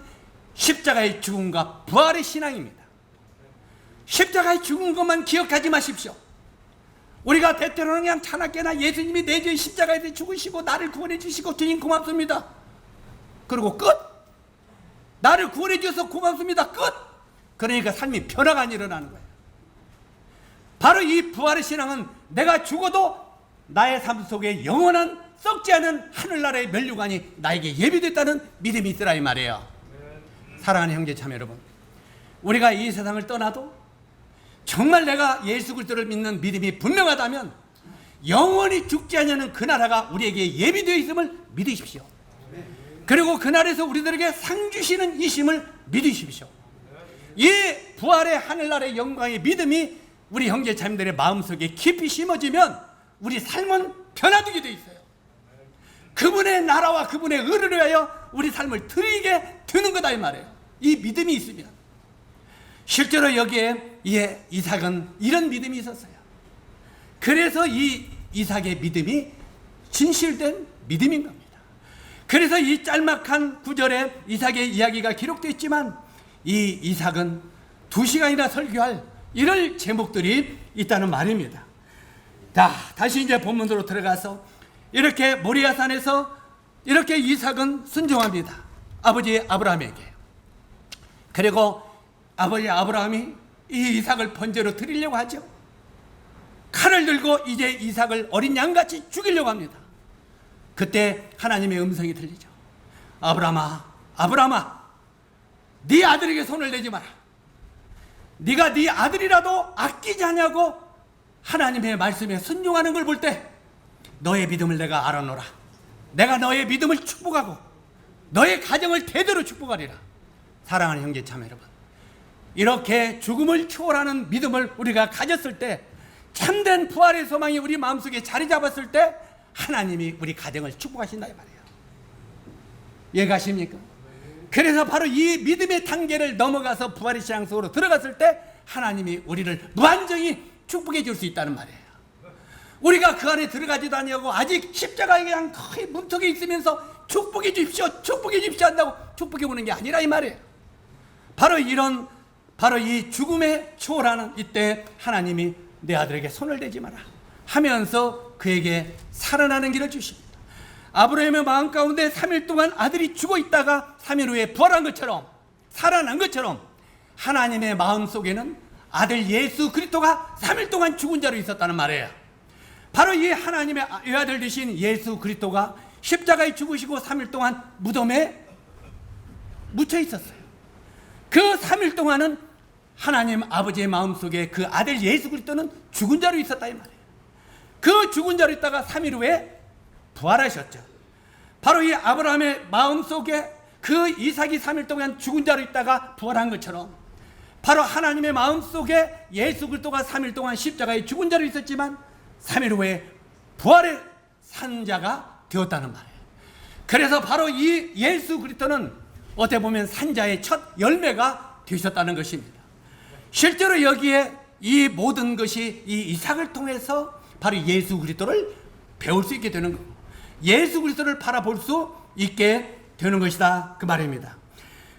십자가의 죽음과 부활의 신앙입니다. 십자가의 죽은 것만 기억하지 마십시오. 우리가 때때로는 그냥 차납게나 예수님이 내 죄 십자가에서 죽으시고 나를 구원해 주시고 주님 고맙습니다, 그리고 끝. 나를 구원해 주셔서 고맙습니다, 끝. 그러니까 삶이 변화가 안 일어나는 거예요. 바로 이 부활의 신앙은 내가 죽어도 나의 삶 속에 영원한 썩지 않은 하늘나라의 면류관이 나에게 예비됐다는 믿음이 있으라 이 말이에요. 사랑하는 형제 자매 여러분, 우리가 이 세상을 떠나도 정말 내가 예수 그리스도를 믿는 믿음이 분명하다면 영원히 죽지 않는 그 나라가 우리에게 예비되어 있음을 믿으십시오. 그리고 그날에서 우리들에게 상 주시는 이심을 믿으십시오. 이 부활의 하늘나라의 영광의 믿음이 우리 형제 자매들의 마음속에 깊이 심어지면 우리 삶은 변화되게 되어 있어요. 그분의 나라와 그분의 의를 위하여 우리 삶을 드리게 되는 거다 이 말이에요. 이 믿음이 있으면. 실제로 여기에 이삭은 이런 믿음이 있었어요. 그래서 이 이삭의 믿음이 진실된 믿음인 겁니다. 그래서 이 짤막한 구절에 이삭의 이야기가 기록되어 있지만 이 이삭은 2시간이나 설교할 이럴 제목들이 있다는 말입니다. 자, 다시 이제 본문으로 들어가서 이렇게 모리아산에서 이렇게 이삭은 순종합니다. 아버지 아브라함에게. 그리고 아버지 아브라함이 이 이삭을 번제로 드리려고 하죠. 칼을 들고 이제 이삭을 어린 양같이 죽이려고 합니다. 그때 하나님의 음성이 들리죠. 아브라함아, 아브라함아, 네 아들에게 손을 대지 마라. 네가 네 아들이라도 아끼지 않냐고 하나님의 말씀에 순종하는 걸 볼 때 너의 믿음을 내가 알아노라. 내가 너의 믿음을 축복하고 너의 가정을 대대로 축복하리라. 사랑하는 형제 자매 여러분, 이렇게 죽음을 초월하는 믿음을 우리가 가졌을 때, 참된 부활의 소망이 우리 마음속에 자리 잡았을 때 하나님이 우리 가정을 축복하신다 이 말이에요. 이해가십니까? 그래서 바로 이 믿음의 단계를 넘어가서 부활의 신앙 속으로 들어갔을 때 하나님이 우리를 무한정히 축복해 줄 수 있다는 말이에요. 우리가 그 안에 들어가지도 아니하고 아직 십자가에 그냥 거의 문턱에 있으면서 축복해 주십시오, 축복해 주십시오 한다고 축복해 보는 게 아니라 이 말이에요. 바로 이 죽음에 초월하는 이때 하나님이 내 아들에게 손을 대지 마라 하면서 그에게 살아나는 길을 주십니다. 아브라함의 마음 가운데 3일 동안 아들이 죽어 있다가 3일 후에 부활한 것처럼, 살아난 것처럼 하나님의 마음 속에는 아들 예수 그리스도가 3일 동안 죽은 자로 있었다는 말이에요. 바로 이 하나님의 외아들 되신 예수 그리스도가 십자가에 죽으시고 3일 동안 무덤에 묻혀 있었어요. 그 3일 동안은 하나님 아버지의 마음속에 그 아들 예수 그리스도는 죽은 자로 있었다 이 말이에요. 그 죽은 자로 있다가 3일 후에 부활하셨죠. 바로 이 아브라함의 마음속에 그 이삭이 3일 동안 죽은 자로 있다가 부활한 것처럼 바로 하나님의 마음속에 예수 그리스도가 3일 동안 십자가에 죽은 자로 있었지만 3일 후에 부활의 산 자가 되었다는 말이에요. 그래서 바로 이 예수 그리스도는 어떻게 보면 산자의 첫 열매가 되셨다는 것입니다. 실제로 여기에 이 모든 것이 이 이삭을 통해서 바로 예수 그리스도를 배울 수 있게 되는 거고 예수 그리스도를 바라볼 수 있게 되는 것이다 그 말입니다.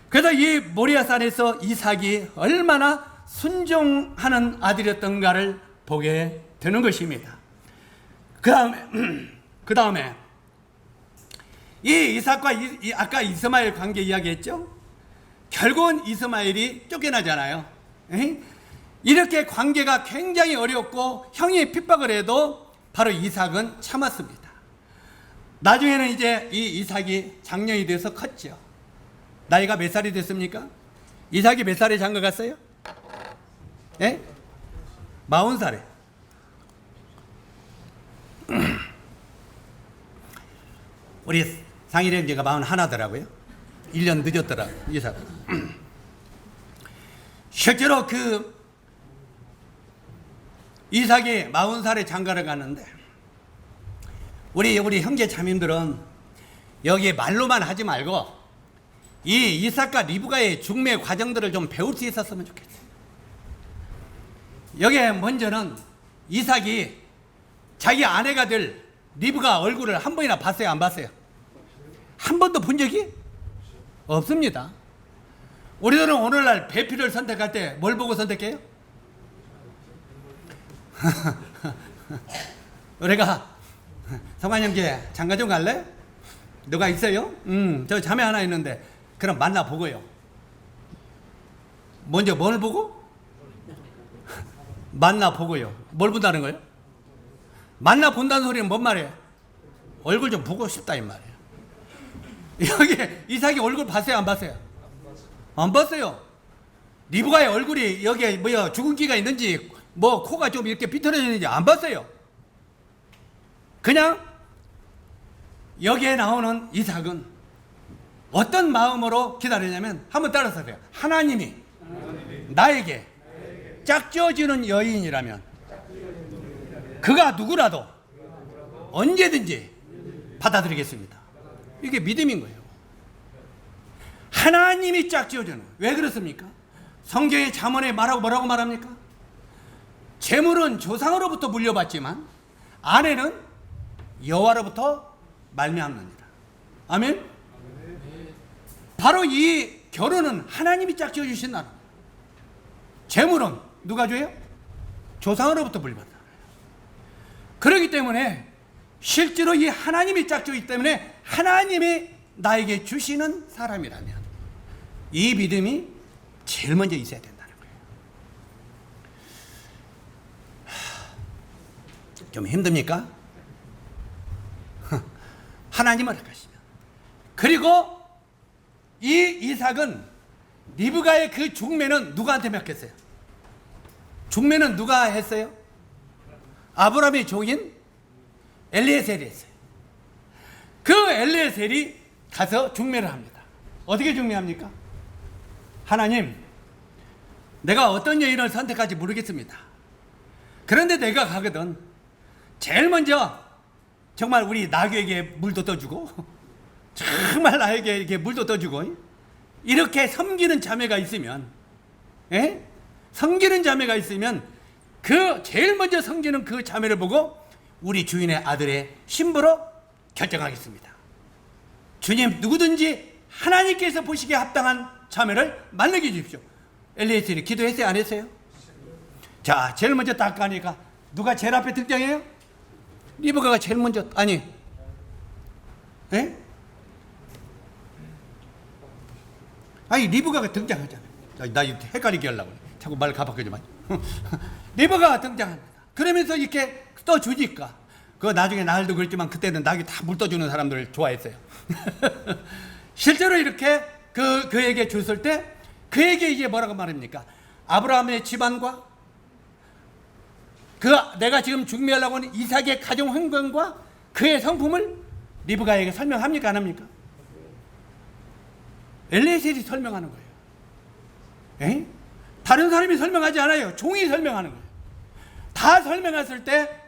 그래서 이 모리아산에서 이삭이 얼마나 순종하는 아들이었던가를 보게 되는 것입니다. 그 다음에 이 이삭과 아까 이스마엘 관계 이야기했죠. 결국은 이스마엘이 쫓겨나잖아요. 이렇게 관계가 굉장히 어렵고 형이 핍박을 해도 바로 이삭은 참았습니다. 나중에는 이제 이 이삭이 장년이 돼서 컸죠. 나이가 몇 살이 됐습니까? 이삭이 몇 살에 장가 갔어요? 예? 40살에. 우리 상일이 형제가 41더라고요. 1년 늦었더라고요. 이삭. 실제로 그 이삭이 40살에 장가를 갔는데 우리 형제 자매들은 여기에 말로만 하지 말고 이 이삭과 리브가의 중매 과정들을 좀 배울 수 있었으면 좋겠어요. 여기에 먼저는 이삭이 자기 아내가 될 리브가 얼굴을 한 번이나 봤어요? 안 봤어요? 한 번도 본 적이 없습니다. 우리들은 오늘날 배필을 선택할 때 뭘 보고 선택해요? 우리가 성환 형제 장가 좀 갈래? 누가 있어요? 저 자매 하나 있는데 그럼 만나보고요. 먼저 뭘 보고? 만나보고요. 뭘 본다는 거예요? 만나본다는 소리는 뭔 말이에요? 얼굴 좀 보고 싶다 이 말이에요. 여기 이삭이 얼굴 봤어요? 안 봤어요? 안 봤어요. 리브가의 얼굴이 여기에 뭐야 주근기가 있는지 뭐 코가 좀 이렇게 비틀어지는지 안 봤어요. 그냥 여기에 나오는 이삭은 어떤 마음으로 기다리냐면 한번 따라서 해요. 하나님이 나에게 짝지어지는 여인이라면 그가 누구라도 언제든지 받아들이겠습니다. 이게 믿음인 거예요. 하나님이 짝지어주는. 왜 그렇습니까? 성경의 잠언에 뭐라고 말합니까? 재물은 조상으로부터 물려받지만 아내는 여호와로부터 말미암느니라. 아멘. 바로 이 결혼은 하나님이 짝지어 주신 나라. 재물은 누가 줘요? 조상으로부터 물려받다. 그렇기 때문에 실제로 이 하나님이 짝지어있기 때문에 하나님이 나에게 주시는 사람이라면 이 믿음이 제일 먼저 있어야 된다는 거예요. 좀 힘듭니까? 하나님을 할것이면. 그리고 이 이삭은 리브가의 그 중매는 누구한테 맡겼어요? 중매는 누가 했어요? 아브라함의 종인 엘리에셀이 했어요. 그 엘리에셀이 가서 중매를 합니다. 어떻게 중매합니까? 하나님, 내가 어떤 여인을 선택할지 모르겠습니다. 그런데 내가 가거든 제일 먼저 정말 우리 나귀에게 물도 떠주고 정말 나에게 이렇게 물도 떠주고 이렇게 섬기는 자매가 있으면, 섬기는 자매가 있으면 그 제일 먼저 섬기는 그 자매를 보고 우리 주인의 아들의 신부로 결정하겠습니다. 주님, 누구든지 하나님께서 보시기에 합당한 자매를 만나게 해주십시오. 엘리에셀이 기도했어요? 안 했어요? 자, 제일 먼저 딱 가니까 누가 제일 앞에 등장해요? 리브가가 제일 먼저, 아니, 아니 리브가가 등장하잖아요. 나 헷갈리게 하려고 자꾸 말 가박하지 마. 리브가가 등장합니다. 그러면서 이렇게 떠주니까 그 나중에 나흘도 그랬지만 그때는 나에게 다 물 떠주는 사람들을 좋아했어요. 실제로 이렇게 그에게 줬을 때 그에게 이제 뭐라고 말합니까? 아브라함의 집안과 그 내가 지금 중매하려고 하는 이삭의 가정 환경과 그의 성품을 리브가에게 설명합니까? 안 합니까? 엘리에셀이 설명하는 거예요. 에? 다른 사람이 설명하지 않아요. 종이 설명하는 거예요. 다 설명했을 때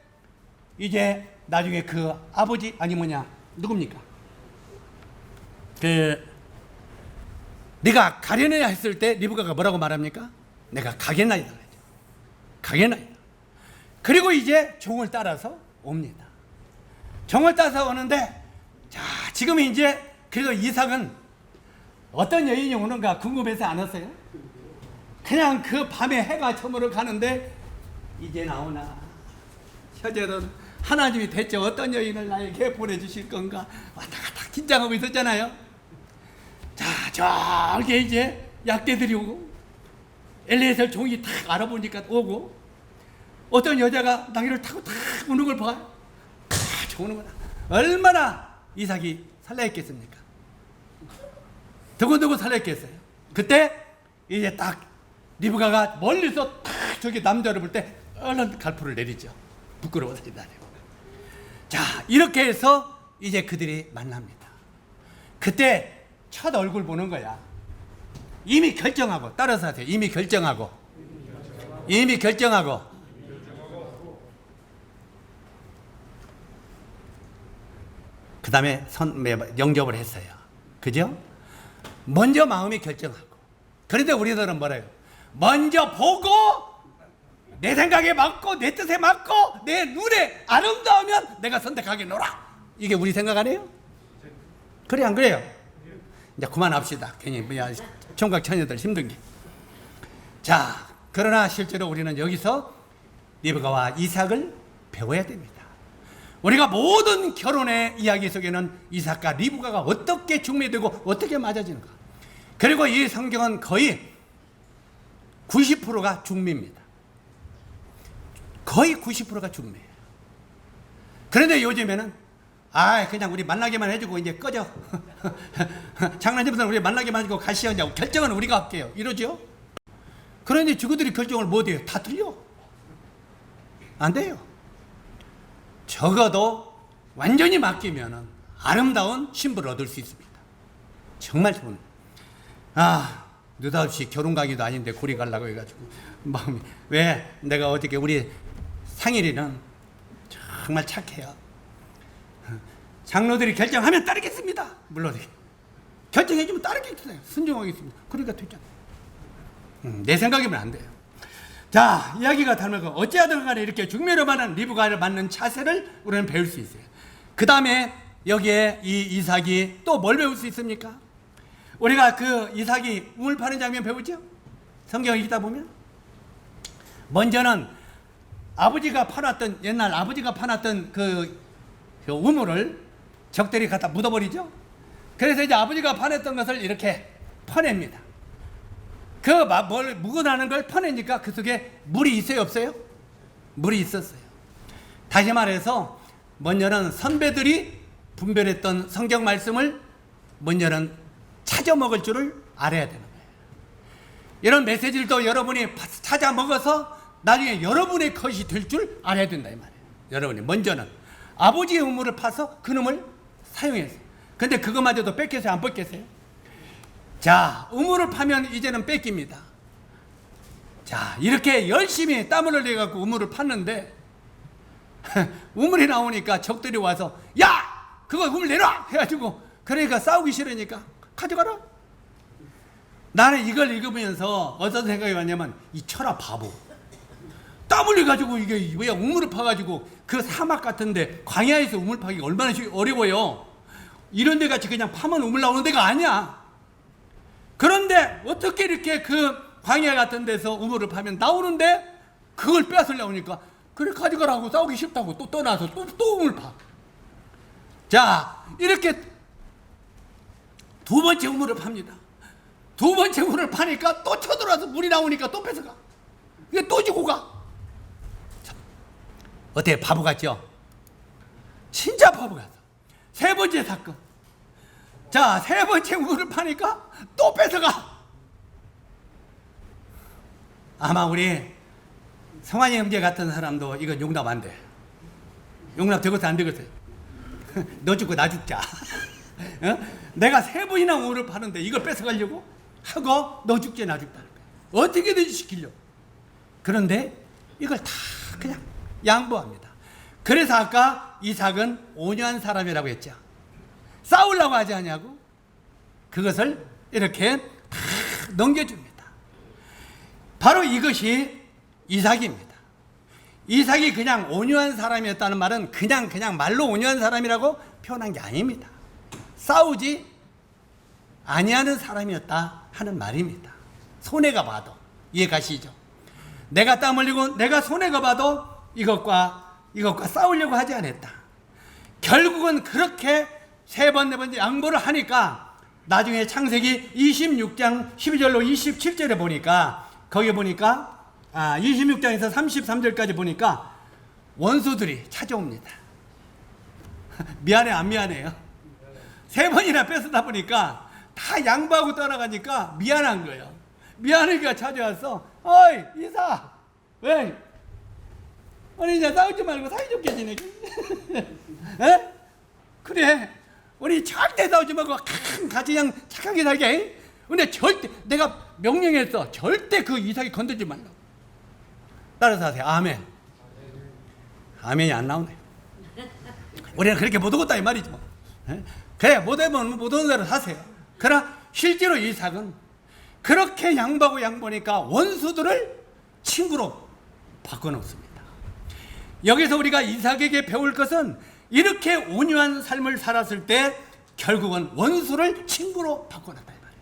이제 나중에 그 아버지 아니 뭐냐 누굽니까? 네가 가려내야 했을 때 리브가가 뭐라고 말합니까? 내가 가겠나이다. 가겠나이다. 그리고 이제 종을 따라서 옵니다. 종을 따라서 오는데 자 지금 이제 그래도 이삭은 어떤 여인이 오는가 궁금해서 안 왔어요? 그냥 그 밤에 해가 저물어 가는데 이제 나오나 현재는 하나님이 대체 어떤 여인을 나에게 보내주실 건가 왔다 갔다 긴장하고 있었잖아요. 자 저기 이제 약대들이 오고 엘리에셀 종이 탁 알아보니까 오고 어떤 여자가 나귀를 타고 탁 오는 걸 봐요. 탁 오는구나. 얼마나 이삭이 설레했겠습니까? 두근두근 설레했겠어요. 그때 이제 딱 리브가가 멀리서 탁 저기 남자를 볼 때 얼른 갈포를 내리죠. 부끄러워서 기다리고. 자 이렇게 해서 이제 그들이 만납니다. 그때 첫 얼굴 보는 거야. 이미 결정하고 따라서 하세요. 이미 결정하고 그 다음에 영접을 했어요. 그죠? 먼저 마음이 결정하고. 그런데 우리들은 뭐래요? 먼저 보고 내 생각에 맞고 내 뜻에 맞고 내 눈에 아름다우면 내가 선택하겠노라. 이게 우리 생각 아니에요? 그래 안 그래요? 이제 그만합시다. 괜히 총각 처녀들 힘든 게. 자 그러나 실제로 우리는 여기서 리브가와 이삭을 배워야 됩니다. 우리가 모든 결혼의 이야기 속에는 이삭과 리브가가 어떻게 중매되고 어떻게 맞아지는가. 그리고 이 성경은 거의 90%가 중매입니다. 거의 90%가 중매예요. 그런데 요즘에는 그냥 우리 만나기만 해주고 이제 꺼져. 장난치면서 우리 만나기만 해주고 가시하냐고 결정은 우리가 할게요. 이러죠. 그런데 저들이 결정을 못해요. 다 틀려. 안 돼요. 적어도 완전히 맡기면 아름다운 신부를 얻을 수 있습니다. 정말 좋은. 느닷없이 결혼 강의도 아닌데 고리 가려고 해가지고 마음이. 왜 내가 어저께 우리 상일이는 정말 착해요. 장로들이 결정하면 따르겠습니다. 물론 결정해주면 따르겠어요. 순종하겠습니다. 그러니까 됐잖아요. 내 생각이면 안 돼요. 자 이야기가 다르고 어찌하든 간에 이렇게 중매로만한 리브가를 맞는 자세를 우리는 배울 수 있어요. 그 다음에 여기에 이 이삭이 또 뭘 배울 수 있습니까? 우리가 그 이삭이 우물 파는 장면 배우죠? 성경 읽다 보면 먼저는 옛날 아버지가 파놨던 그 우물을 적들이 갖다 묻어버리죠. 그래서 이제 아버지가 파냈던 것을 이렇게 퍼냅니다. 뭘 묵어나는 걸 퍼내니까 그 속에 물이 있어요 없어요? 물이 있었어요. 다시 말해서 먼저는 선배들이 분별했던 성경 말씀을 먼저는 찾아 먹을 줄을 알아야 되는 거예요. 이런 메시지를 또 여러분이 찾아 먹어서 나중에 여러분의 것이 될 줄 알아야 된다 이 말이에요. 여러분이 먼저는 아버지의 우물을 파서 그놈을 사용했어요. 근데 그것마저도 뺏겼어요? 안 뺏겼어요? 자, 우물을 파면 이제는 뺏깁니다. 자, 이렇게 열심히 땀을 흘려갖고 우물을 팠는데 우물이 나오니까 적들이 와서 야! 그거 우물 내놔! 해가지고 그러니까 싸우기 싫으니까 가져가라. 나는 이걸 읽으면서 어떤 생각이 왔냐면 이 천하 바보. 땀 흘려가지고 이게 왜 우물을 파가지고 그 사막 같은데 광야에서 우물 파기가 얼마나 어려워요. 이런 데 같이 그냥 파면 우물 나오는 데가 아니야. 그런데 어떻게 이렇게 그 광야 같은 데서 우물을 파면 나오는데 그걸 빼앗으려고 하니까 그래 가져가라고 싸우기 싫다고 또 떠나서 또 우물 파. 자 이렇게 두 번째 우물을 팝니다. 두 번째 우물을 파니까 또 쳐들어와서 물이 나오니까 또 뺏어가. 이게 또 지고 가. 어때요? 바보 같죠? 진짜 바보 같아. 세 번째 사건. 자, 세 번째 우물을 파니까 또 뺏어가. 아마 우리 성환이 형제 같은 사람도 이거 용납 안 돼. 용납 되겠어 안 되겠어요? 너 죽고 나 죽자. 어? 내가 3번이나 오를 파는데 이걸 뺏어가려고 하고 너 죽지 나 죽다. 어떻게든지 시키려고. 그런데 이걸 다 그냥 양보합니다. 그래서 아까 이삭은 온유한 사람이라고 했죠. 싸우려고 하지 않냐고. 그것을 이렇게 다 넘겨줍니다. 바로 이것이 이삭입니다. 이삭이 그냥 온유한 사람이었다는 말은 그냥 말로 온유한 사람이라고 표현한 게 아닙니다. 싸우지 아니하는 사람이었다 하는 말입니다. 손해가 봐도 이해 가시죠? 내가 땀 흘리고 내가 손해가 봐도 이것과 싸우려고 하지 않았다. 결국은 그렇게 3번 4번 양보를 하니까 나중에 창세기 26장 12절로 27절에 보니까 거기 보니까 26장에서 33절까지 보니까 원수들이 찾아옵니다. 미안해 안 미안해요? 3번이나 뺏어다 보니까 다 양보하고 떠나가니까 미안한 거예요. 미안하니까 찾아와서 어이 이삭 왜? 아니 이제 싸우지 말고 사이좋게 지내. 에? 그래 우리 절대 싸우지 말고 같이 그냥 착하게 살게. 근데 절대 내가 명령했어. 절대 그 이삭이 건들지 말라고. 따라서 하세요. 아멘. 아멘이 안 나오네. 우리는 그렇게 못 오겠다 이 말이죠. 그래 못하면 못 오는 대로 하세요. 그러나 실제로 이삭은 그렇게 양보하니까 원수들을 친구로 바꿔놓습니다. 여기서 우리가 이삭에게 배울 것은 이렇게 온유한 삶을 살았을 때 결국은 원수를 친구로 바꿔놨다 이 말이에요.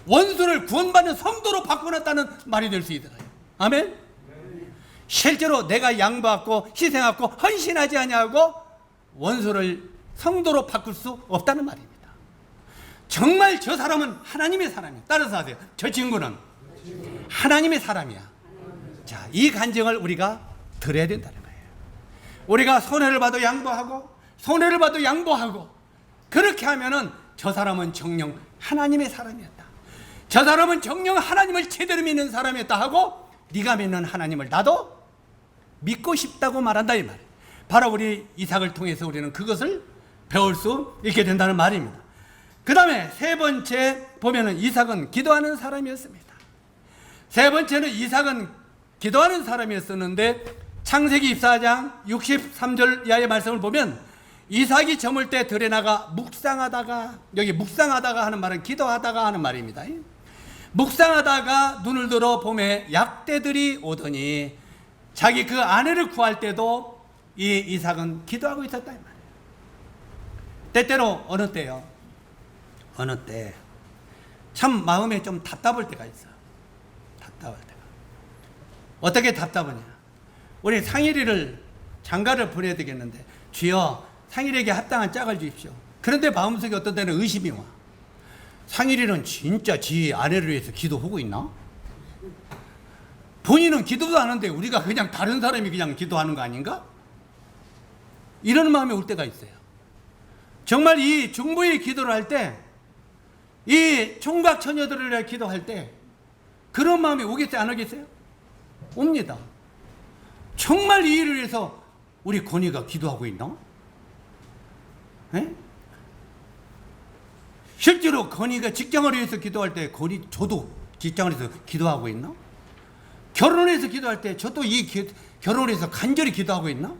원수를 구원받는 성도로 바꿔놨다는 말이 될 수 있더라고요. 아멘. 실제로 내가 양보하고 희생하고 헌신하지 아니하고 원수를 성도로 바꿀 수 없다는 말입니다. 정말 저 사람은 하나님의 사람이야. 따라서 하세요. 저 친구는 하나님의 사람이야. 자, 이 간증을 우리가 들어야 된다는 거예요. 우리가 손해를 봐도 양보하고 손해를 봐도 양보하고 그렇게 하면은 저 사람은 정녕 하나님의 사람이었다. 저 사람은 정녕 하나님을 제대로 믿는 사람이었다 하고 네가 믿는 하나님을 나도 믿고 싶다고 말한다 이 말이에요. 바로 우리 이삭을 통해서 우리는 그것을 배울 수 있게 된다는 말입니다. 그 다음에 3번째 보면은 이삭은 기도하는 사람이었습니다. 3번째는 이삭은 기도하는 사람이었었는데 창세기 24장 63절 이하의 말씀을 보면 이삭이 저물 때 들에 나가 묵상하다가, 여기 묵상하다가 하는 말은 기도하다가 하는 말입니다. 묵상하다가 눈을 들어 봄에 약대들이 오더니 자기 그 아내를 구할 때도 이 이삭은 기도하고 있었다 이 말이에요. 때때로 어느 때요? 어느 때 참 마음에 좀 답답할 때가 있어요. 답답할 때가. 어떻게 답답하냐? 우리 상일이를 장가를 보내야 되겠는데 주여 상일에게 합당한 짝을 주십시오. 그런데 마음속에 어떤 때는 의심이 와. 상일이는 진짜 지 아내를 위해서 기도하고 있나? 본인은 기도도 안 하는데 우리가 그냥 다른 사람이 그냥 기도하는 거 아닌가? 이런 마음이 올 때가 있어요. 정말 이 중보의 기도를 할 때, 이 총각 처녀들을 위해 기도할 때 그런 마음이 오겠어요? 안 오겠어요? 옵니다. 정말 이 일을 위해서 우리 건이가 기도하고 있나? 에? 실제로 건이가 직장을 위해서 기도할 때 저도 직장을 위해서 기도하고 있나? 결혼을 해서 기도할 때 저도 이 결혼을 해서 간절히 기도하고 있나?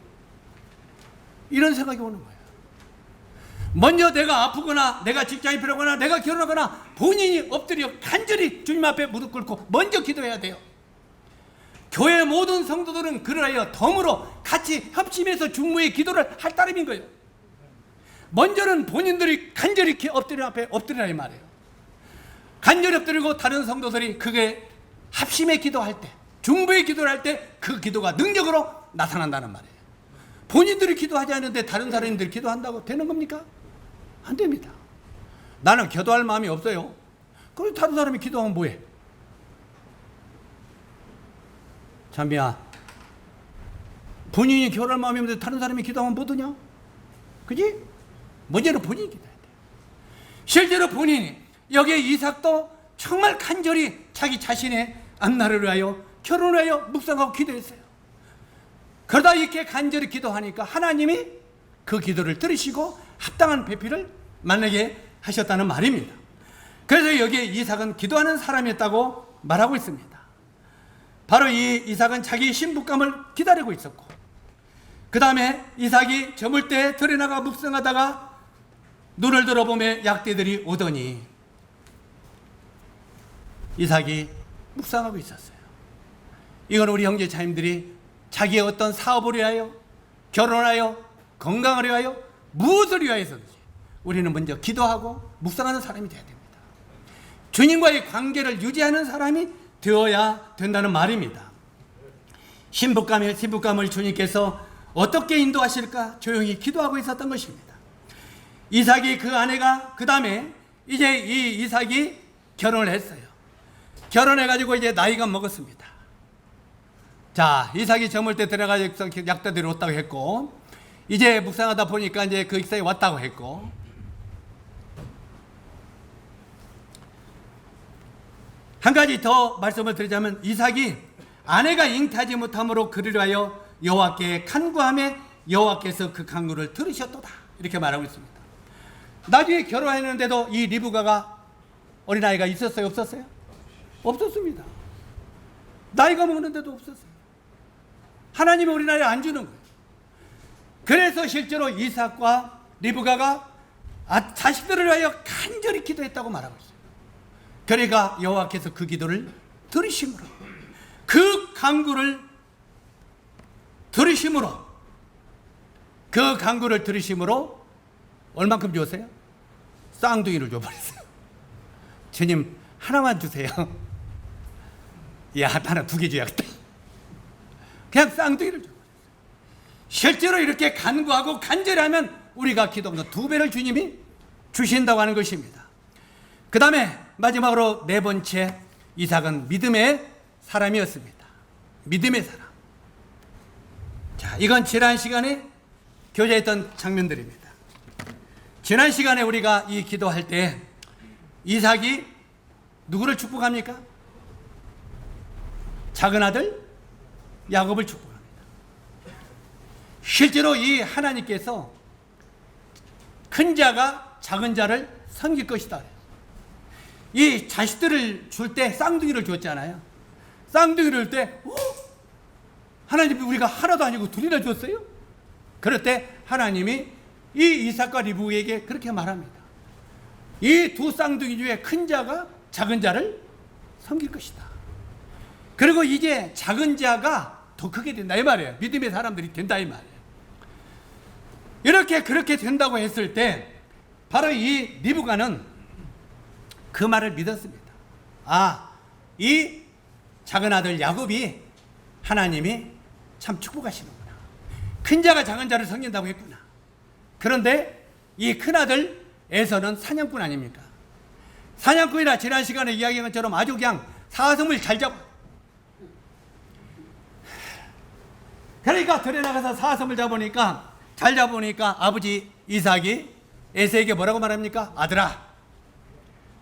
이런 생각이 오는 거예요. 먼저 내가 아프거나 내가 직장이 필요하거나 내가 결혼하거나 본인이 엎드려 간절히 주님 앞에 무릎 꿇고 먼저 기도해야 돼요. 교회 모든 성도들은 그러하여 덤으로 같이 협심해서 중보의 기도를 할 따름인 거예요. 먼저는 본인들이 간절히 엎드려 앞에 엎드리라 이 말이에요. 간절히 엎드리고 다른 성도들이 그게 합심의 기도할 때, 중보의 기도를 할 때 그 기도가 능력으로 나타난다는 말이에요. 본인들이 기도하지 않는데 다른 사람들이 기도한다고 되는 겁니까? 안 됩니다. 나는 기도할 마음이 없어요. 그럼 다른 사람이 기도하면 뭐해? 참비야, 본인이 기도할 마음이 없는데 다른 사람이 기도하면 뭐 되냐? 그지? 먼저는 본인이 기도해야 돼. 실제로 본인이 여기에 이삭도 정말 간절히 자기 자신의 앞날을 위하여 결혼해요. 묵상하고 기도했어요. 그러다 이렇게 간절히 기도하니까 하나님이 그 기도를 들으시고 합당한 배필을 만나게 하셨다는 말입니다. 그래서 여기에 이삭은 기도하는 사람이었다고 말하고 있습니다. 바로 이 이삭은 자기 신부감을 기다리고 있었고, 그 다음에 이삭이 저물 때 들에 나가 묵상하다가 눈을 들어보며 약대들이 오더니 이삭이 묵상하고 있었어요. 이건 우리 형제 자님들이 자기의 어떤 사업을 위하여, 결혼하여, 건강을 위하여, 무엇을 위하여서든지 우리는 먼저 기도하고 묵상하는 사람이 되어야 됩니다. 주님과의 관계를 유지하는 사람이 되어야 된다는 말입니다. 신부감을 주님께서 어떻게 인도하실까 조용히 기도하고 있었던 것입니다. 이삭이 그 아내가 그 다음에 이제 이 이삭이 결혼을 했어요. 결혼해가지고 이제 나이가 먹었습니다. 자, 이삭이 저물 때 들어가서 약대들이 왔다고 했고, 이제 묵상하다 보니까 이제 그 이삭이 왔다고 했고, 한 가지 더 말씀을 드리자면 이삭이 아내가 잉태하지 못함으로 그를 위하여 여호와께 간구하며 여호와께서 그 간구를 들으셨도다, 이렇게 말하고 있습니다. 나중에 결혼했는데도 이 리브가가 어린아이가 있었어요? 없었어요? 없었습니다. 나이가 먹는데도 없었어요. 하나님이 어린아이를 안 주는 거예요. 그래서 실제로 이삭과 리브가가 자식들을 위하여 간절히 기도했다고 말하고 있어요. 그러니까 여호와께서 그 기도를 들으심으로, 그 간구를 들으심으로, 그 간구를 들으심으로 얼만큼 주었어요? 쌍둥이를 줘버렸어요. 주님 하나만 주세요. 야, 하나 2개 줘야겠다. 그냥 쌍둥이를 줘버렸어요. 실제로 이렇게 간구하고 간절하면 우리가 기도한 것 2배를 주님이 주신다고 하는 것입니다. 그 다음에 마지막으로 4번째, 이삭은 믿음의 사람이었습니다. 믿음의 사람. 자, 이건 지난 시간에 교제했던 장면들입니다. 지난 시간에 우리가 이 기도할 때 이삭이 누구를 축복합니까? 작은 아들 야곱을 축복합니다. 실제로 이 하나님께서 큰 자가 작은 자를 섬길 것이다. 이 자식들을 줄 때 쌍둥이를 줬잖아요. 쌍둥이를 줄 때 하나님이 우리가 하나도 아니고 2이나 줬어요? 그럴 때 하나님이 이 이삭과 리브에게 그렇게 말합니다. 이 2 쌍둥이 중에 큰 자가 작은 자를 섬길 것이다. 그리고 이제 작은 자가 더 크게 된다 이 말이에요. 믿음의 사람들이 된다 이 말이에요. 이렇게 그렇게 된다고 했을 때 바로 이 리브가는 그 말을 믿었습니다. 아, 이 작은 아들 야곱이 하나님이 참 축복하시는구나. 큰 자가 작은 자를 섬긴다고 했구나. 그런데 이 큰 아들 에서는 사냥꾼 아닙니까? 사냥꾼이라 지난 시간에 이야기한 것처럼 아주 그냥 사슴을 잘 잡아. 그러니까 들에 나가서 사슴을 잘 잡으니까 아버지 이삭이 에서에게 뭐라고 말합니까? 아들아,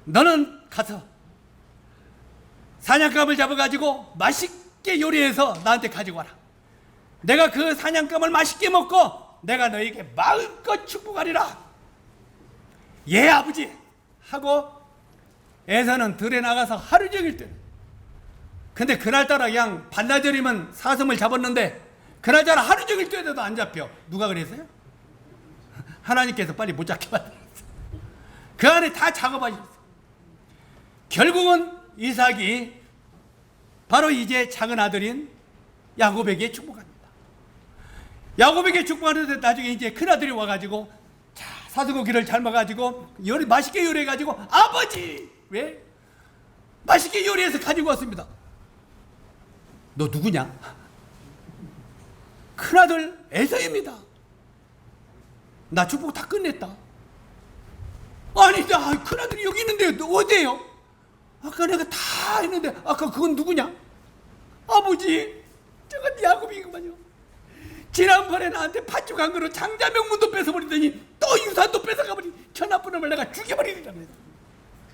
너는 가서 사냥감을 잡아가지고 맛있게 요리해서 나한테 가지고 와라. 내가 그 사냥감을 맛있게 먹고 내가 너에게 마음껏 축복하리라. 예, 아버지 하고 에서는 들에 나가서 하루 종일 뛰어. 근데 그날따라 그냥 반나절이면 사슴을 잡았는데 그날따라 하루 종일 뛰어도 안 잡혀. 누가 그랬어요? 하나님께서 빨리 못 잡게 만들었어요. 그 안에 다 작업하셨어요. 결국은 이삭이 바로 이제 작은 아들인 야곱에게 축복합니다. 야곱에게 축복하는데 나중에 이제 큰 아들이 와가지고 자, 사슴고기를 삶아가지고 맛있게 요리해가지고 아버지 왜? 맛있게 요리해서 가지고 왔습니다. 너 누구냐? 큰아들 에서입니다. 나 축복 다 끝냈다. 아니, 큰아들이 여기 있는데 너 어디에요? 아까 내가 다 했는데 아까 그건 누구냐? 아버지, 저건 야곱이구만요. 지난번에 나한테 팥죽 한 그릇 장자 명문도 뺏어버리더니 또 유산도 뺏어가버리. 저 나쁜 놈을 내가 죽여버리겠다.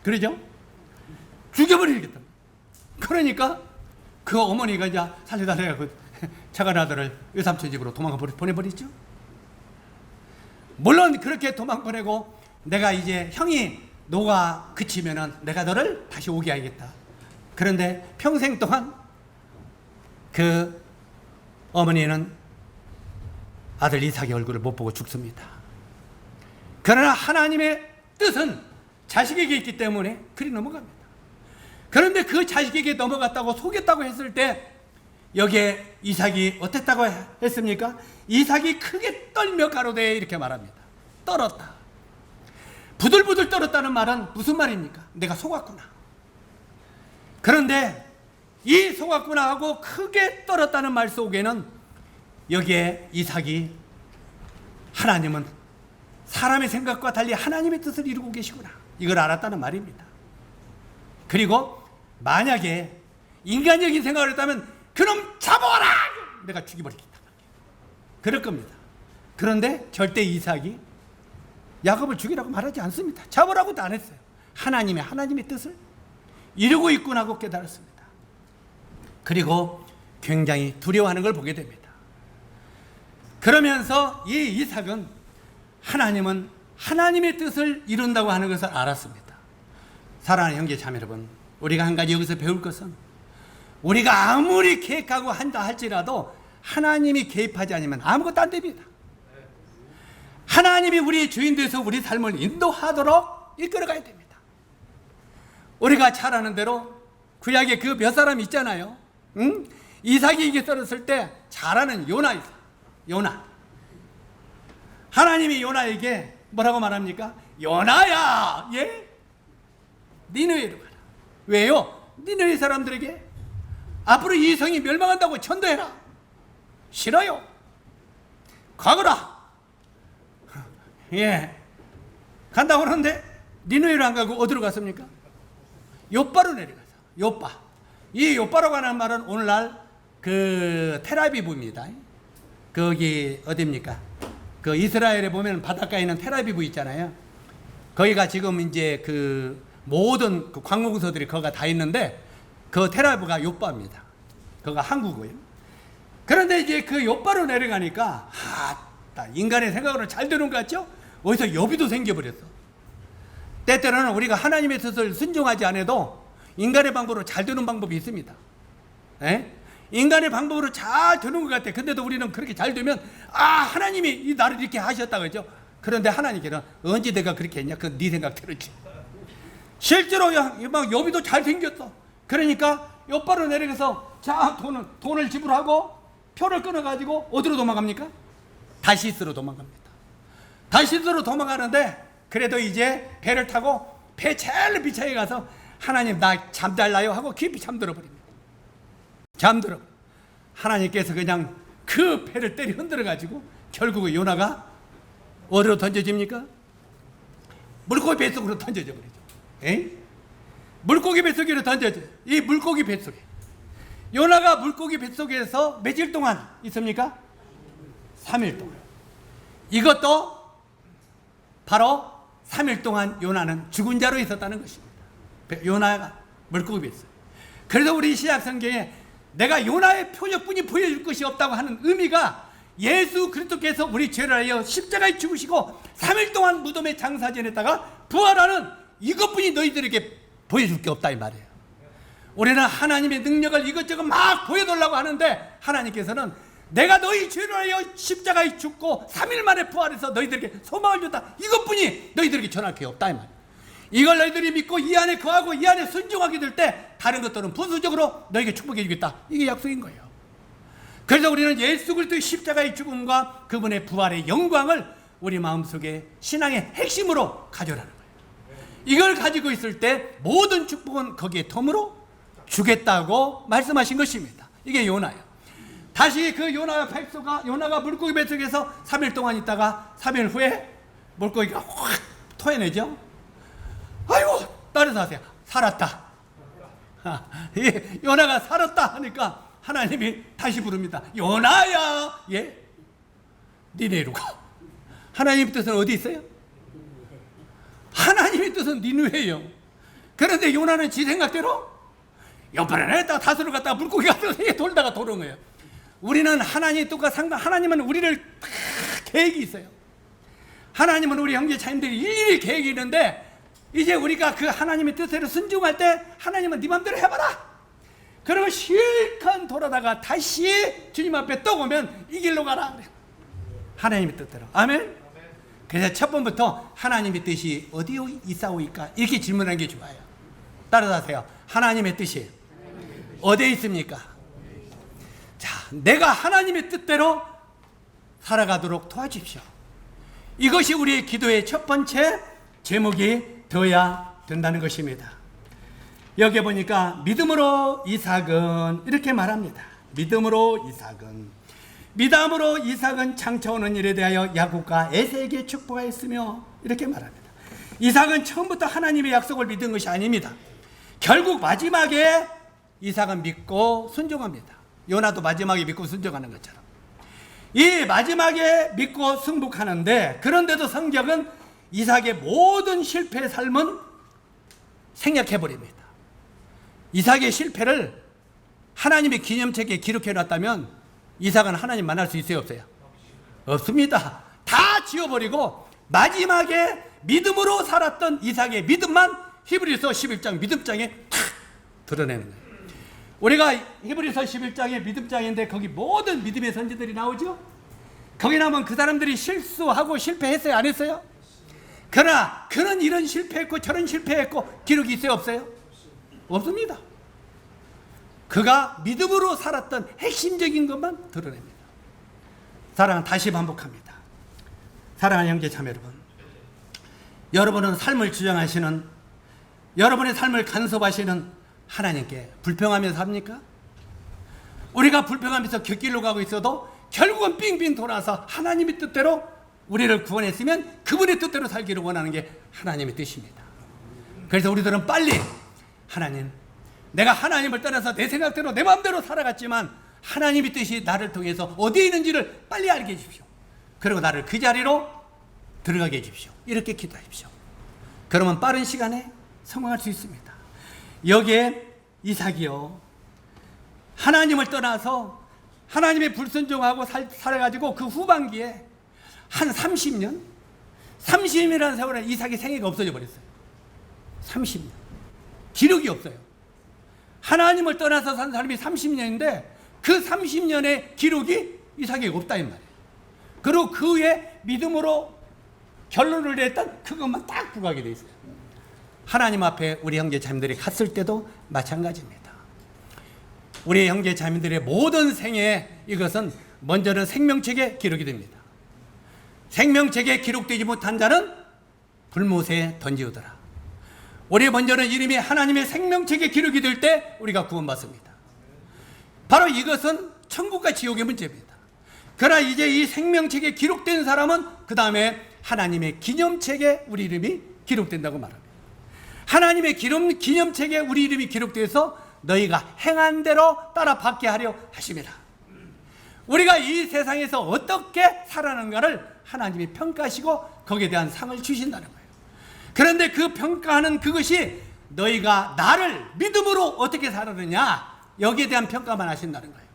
그러죠? 죽여버리겠다. 그러니까 그 어머니가 이제 살려달라고 그 작은 아들을 외삼촌 집으로 도망가 보내버리죠. 물론 그렇게 도망 보내고 내가 이제 형이 노가 그치면은 내가 너를 다시 오게 하겠다. 그런데 평생 동안 그 어머니는 아들 이삭의 얼굴을 못 보고 죽습니다. 그러나 하나님의 뜻은 자식에게 있기 때문에 그리 넘어갑니다. 그런데 그 자식에게 넘어갔다고 속였다고 했을 때 여기에 이삭이 어땠다고 했습니까? 이삭이 크게 떨며 가로되 이렇게 말합니다. 떨었다. 부들부들 떨었다는 말은 무슨 말입니까? 내가 속았구나. 그런데 이 속았구나 하고 크게 떨었다는 말 속에는 여기에 이삭이 하나님은 사람의 생각과 달리 하나님의 뜻을 이루고 계시구나, 이걸 알았다는 말입니다. 그리고 만약에 인간적인 생각을 했다면 그놈 잡아라! 내가 죽여버리겠다, 그럴 겁니다. 그런데 절대 이삭이 야곱을 죽이라고 말하지 않습니다. 잡으라고도 안 했어요. 하나님의 뜻을 이루고 있구나 하고 깨달았습니다. 그리고 굉장히 두려워하는 걸 보게 됩니다. 그러면서 이 이삭은 하나님은 하나님의 뜻을 이룬다고 하는 것을 알았습니다. 사랑하는 형제 자매 여러분, 우리가 한 가지 여기서 배울 것은 우리가 아무리 계획하고 한다 할지라도 하나님이 개입하지 않으면 아무것도 안 됩니다. 하나님이 우리의 주인 되어서 우리 삶을 인도하도록 이끌어가야 됩니다. 우리가 잘 아는 대로 구약에 그 몇 사람 있잖아요. 응? 이삭이 이게 떨었을 때 잘 아는 요나 있어요. 요나. 하나님이 요나에게 뭐라고 말합니까? 요나야, 예? 니느웨로 가라. 왜요? 니느웨 사람들에게 앞으로 이 성이 멸망한다고 전도해라. 싫어요. 가거라. 예. 간다고 그러는데 니느웨로 안 가고 어디로 갔습니까? 요바로 내려가서. 요바. 이 요바로 가는 말은 오늘날 그 텔아비브입니다. 거기 어디입니까? 그 이스라엘에 보면 바닷가에 있는 텔아비브 있잖아요. 거기가 지금 이제 그 모든 그 관공서들이 거기가 다 있는데 그 텔아비브가 요바입니다. 거기가 한국어예요. 그런데 이제 그 요바로 내려가니까 인간의 생각으로 잘 되는 것 같죠? 어디서 여비도 생겨버렸어. 때때로는 우리가 하나님의 뜻을 순종하지 않아도 인간의 방법으로 잘 되는 방법이 있습니다. 에? 인간의 방법으로 잘 되는 것 같아. 근데도 우리는 그렇게 잘 되면 하나님이 이 나를 이렇게 하셨다 그러죠. 그런데 하나님께는 언제 내가 그렇게 했냐? 그건 네 생각대로지. 실제로 막 여비도 잘 생겼어. 그러니까 옆바로 내려가서 자 돈을 지불하고 표를 끊어가지고 어디로 도망갑니까? 다시스로 도망갑니다. 다시스로 도망가는데 그래도 이제 배를 타고 배 제일 비차에 가서 하나님 나 잠잘라요 하고 깊이 잠들어 버립니다. 잠들어. 하나님께서 그냥 그 배를 때리 흔들어 가지고 결국은 요나가 어디로 던져집니까? 물고기 뱃속으로 던져져 버리죠. 에이? 물고기 뱃속으로 던져져. 이 물고기 뱃속에 요나가 물고기 뱃속에서 며칠 동안 있습니까? 3일 동안. 이것도 바로 3일 동안 요나는 죽은 자로 있었다는 것입니다. 요나가 물고기 뱃속. 그래서 우리 신약 성경에 내가 요나의 표적뿐이 보여줄 것이 없다고 하는 의미가 예수 그리스도께서 우리 죄를 하여 십자가에 죽으시고 3일 동안 무덤에 장사 지냈다가 부활하는 이것뿐이 너희들에게 보여줄 게 없다 이 말이에요. 우리는 하나님의 능력을 이것저것 막 보여달라고 하는데 하나님께서는 내가 너희 죄를 하여 십자가에 죽고 3일 만에 부활해서 너희들에게 소망을 줬다, 이것뿐이 너희들에게 전할 게 없다 이 말이에요. 이걸 너희들이 믿고 이 안에 거하고 이 안에 순종하게 될 때 다른 것들은 부수적으로 너에게 축복해 주겠다, 이게 약속인 거예요. 그래서 우리는 예수 그리스도의 십자가의 죽음과 그분의 부활의 영광을 우리 마음속에 신앙의 핵심으로 가져라는 거예요. 이걸 가지고 있을 때 모든 축복은 거기에 덤으로 주겠다고 말씀하신 것입니다. 이게 요나예요. 다시 그 요나가 물고기 뱃속에서 3일 동안 있다가 3일 후에 물고기가 확 토해내죠. 아이고 따뜻하세요. 살았다. 요나가 살았다 하니까 하나님이 다시 부릅니다. 요나야, 예, 니네로 가. 하나님의 뜻은 어디 있어요? 하나님의 뜻은 니누에요. 그런데 요나는 지 생각대로 옆판에 다스를 갖다가 물고기 같은 거 돌다가 돌아온 거예요. 우리는 하나님 뜻과 하나님은 우리를 다 계획이 있어요. 하나님은 우리 형제 자매들이 일일이 계획이 있는데 이제 우리가 그 하나님의 뜻대로 순종할 때 하나님은 네 맘대로 해봐라. 그리고 실컷 돌아다가 다시 주님 앞에 또 오면 이 길로 가라. 하나님의 뜻대로. 아멘. 그래서 첫 번부터 하나님의 뜻이 어디에 있사오이까 이렇게 질문하는 게 좋아요. 따라하세요. 하나님의 뜻이 어디에 있습니까? 자, 내가 하나님의 뜻대로 살아가도록 도와주십시오. 이것이 우리의 기도의 첫 번째 제목이 되어야 된다는 것입니다. 여기 보니까 믿음으로 이삭은 이렇게 말합니다. 믿음으로 이삭은 장차오는 일에 대하여 야곱과 에서에게 축복하였으며 이렇게 말합니다. 이삭은 처음부터 하나님의 약속을 믿은 것이 아닙니다. 결국 마지막에 이삭은 믿고 순종합니다. 요나도 마지막에 믿고 순종하는 것처럼 이 마지막에 믿고 승복하는데, 그런데도 성경은 이삭의 모든 실패의 삶은 생략해버립니다. 이삭의 실패를 하나님의 기념책에 기록해놨다면 이삭은 하나님 만날 수 있어요, 없어요? 없습니다. 다 지워버리고 마지막에 믿음으로 살았던 이삭의 믿음만 히브리서 11장 믿음장에 탁 드러내는 거예요. 우리가 히브리서 11장의 믿음장인데 거기 모든 믿음의 선지들이 나오죠. 거기 나오면 그 사람들이 실수하고 실패했어요, 안 했어요? 그러나 그는 이런 실패했고 저런 실패했고 기록이 있어요, 없어요? 없습니다. 그가 믿음으로 살았던 핵심적인 것만 드러냅니다. 사랑은 다시 반복합니다. 사랑하는 형제 자매 여러분, 여러분은 삶을 주장하시는, 여러분의 삶을 간섭하시는 하나님께 불평하면서 삽니까? 우리가 불평하면서 곁길로 가고 있어도 결국은 빙빙 돌아서 하나님의 뜻대로 우리를 구원했으면 그분의 뜻대로 살기를 원하는 게 하나님의 뜻입니다. 그래서 우리들은 빨리 하나님, 내가 하나님을 떠나서 내 생각대로 내 마음대로 살아갔지만 하나님의 뜻이 나를 통해서 어디에 있는지를 빨리 알게 해주십시오. 그리고 나를 그 자리로 들어가게 해주십시오. 이렇게 기도하십시오. 그러면 빠른 시간에 성공할 수 있습니다. 여기에 이삭이요, 하나님을 떠나서 하나님의 불순종하고 살아가지고 그 후반기에 한 30년이라는 세월에 이삭의 생애가 없어져 버렸어요. 30년. 기록이 없어요. 하나님을 떠나서 산 사람이 30년인데 그 30년의 기록이 이삭이 없다 이 말이에요. 그리고 그 후에 믿음으로 결론을 냈던 그것만 딱 부각이 돼 있어요. 하나님 앞에 우리 형제 자매들이 갔을 때도 마찬가지입니다. 우리 형제 자매들의 모든 생애에 이것은 먼저는 생명책에 기록이 됩니다. 생명책에 기록되지 못한 자는 불못에 던지우더라. 우리 먼저는 이름이 하나님의 생명책에 기록이 될 때 우리가 구원받습니다. 바로 이것은 천국과 지옥의 문제입니다. 그러나 이제 이 생명책에 기록된 사람은 그 다음에 하나님의 기념책에 우리 이름이 기록된다고 말합니다. 하나님의 기념책에 우리 이름이 기록돼서 너희가 행한 대로 따라 받게 하려 하심이라. 우리가 이 세상에서 어떻게 살아가는가를 하나님이 평가하시고 거기에 대한 상을 주신다는 거예요. 그런데 그 평가하는 그것이 너희가 나를 믿음으로 어떻게 살았느냐, 여기에 대한 평가만 하신다는 거예요.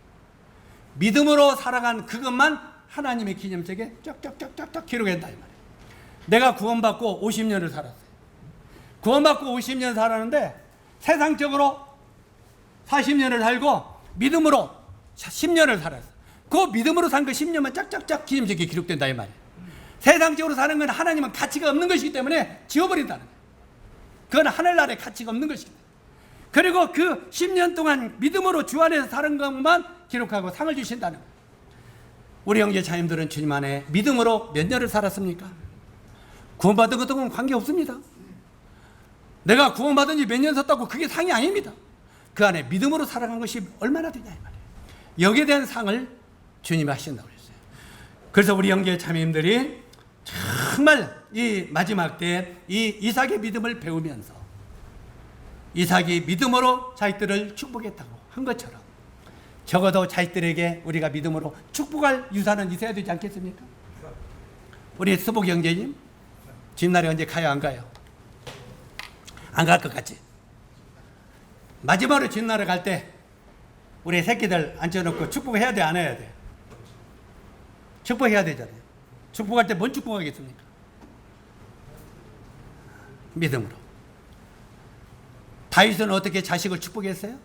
믿음으로 살아간 그것만 하나님의 기념책에 쫙쫙쫙쫙 기록한다 이 말이에요. 내가 구원받고 50년을 살았어요. 구원받고 50년 살았는데 세상적으로 40년을 살고 믿음으로 10년을 살았어요. 그 믿음으로 산 그 10년만 짝짝짝 기념책에 기록된다 이 말이에요. 세상적으로 사는 건 하나님은 가치가 없는 것이기 때문에 지워버린다는 거예요. 그건 하늘나라에 가치가 없는 것이기 때문에. 그리고 그 10년 동안 믿음으로 주 안에서 사는 것만 기록하고 상을 주신다는 거예요. 우리 형제 자님들은 주님 안에 믿음으로 몇 년을 살았습니까? 구원받은 것과는 관계없습니다. 내가 구원받은 지 몇 년 섰다고 그게 상이 아닙니다. 그 안에 믿음으로 살아간 것이 얼마나 되냐 이 말이에요. 여기에 대한 상을 주님이 하신다고 그랬어요. 그래서 우리 형제 자매님들이 정말 이 마지막 때 이 이삭의 믿음을 배우면서 이삭이 믿음으로 자식들을 축복했다고 한 것처럼 적어도 자식들에게 우리가 믿음으로 축복할 유산은 있어야 되지 않겠습니까? 우리 수복 형제님 집날에 언제 가요 안 가요? 안 갈 것 같지? 마지막으로 진나라 갈 때 우리 새끼들 앉혀놓고 축복해야 돼, 안 해야 돼? 축복해야 되잖아요. 축복할 때 뭔 축복하겠습니까? 믿음으로. 다윗은 어떻게 자식을 축복했어요?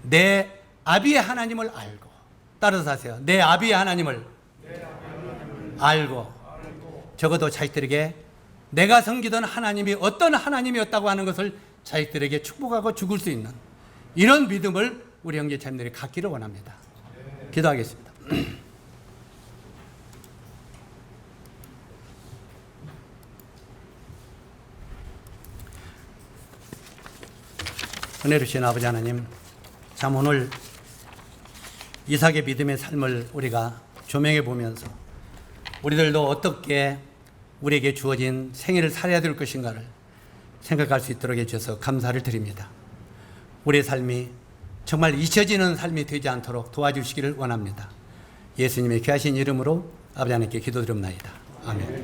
내 아비의 하나님을 알고. 따라서 하세요. 내 아비의 하나님을 알고. 적어도 자식들에게 내가 섬기던 하나님이 어떤 하나님이었다고 하는 것을 자식들에게 축복하고 죽을 수 있는 이런 믿음을 우리 형제자매들이 갖기를 원합니다. 기도하겠습니다. 은혜로우신 아버지 하나님, 참 오늘 이삭의 믿음의 삶을 우리가 조명해 보면서 우리들도 어떻게 우리에게 주어진 생애를 살아야 될 것인가를 생각할 수 있도록 해주셔서 감사를 드립니다. 우리의 삶이 정말 잊혀지는 삶이 되지 않도록 도와주시기를 원합니다. 예수님의 귀하신 이름으로 아버지 하나님께 기도드립나이다. 아멘.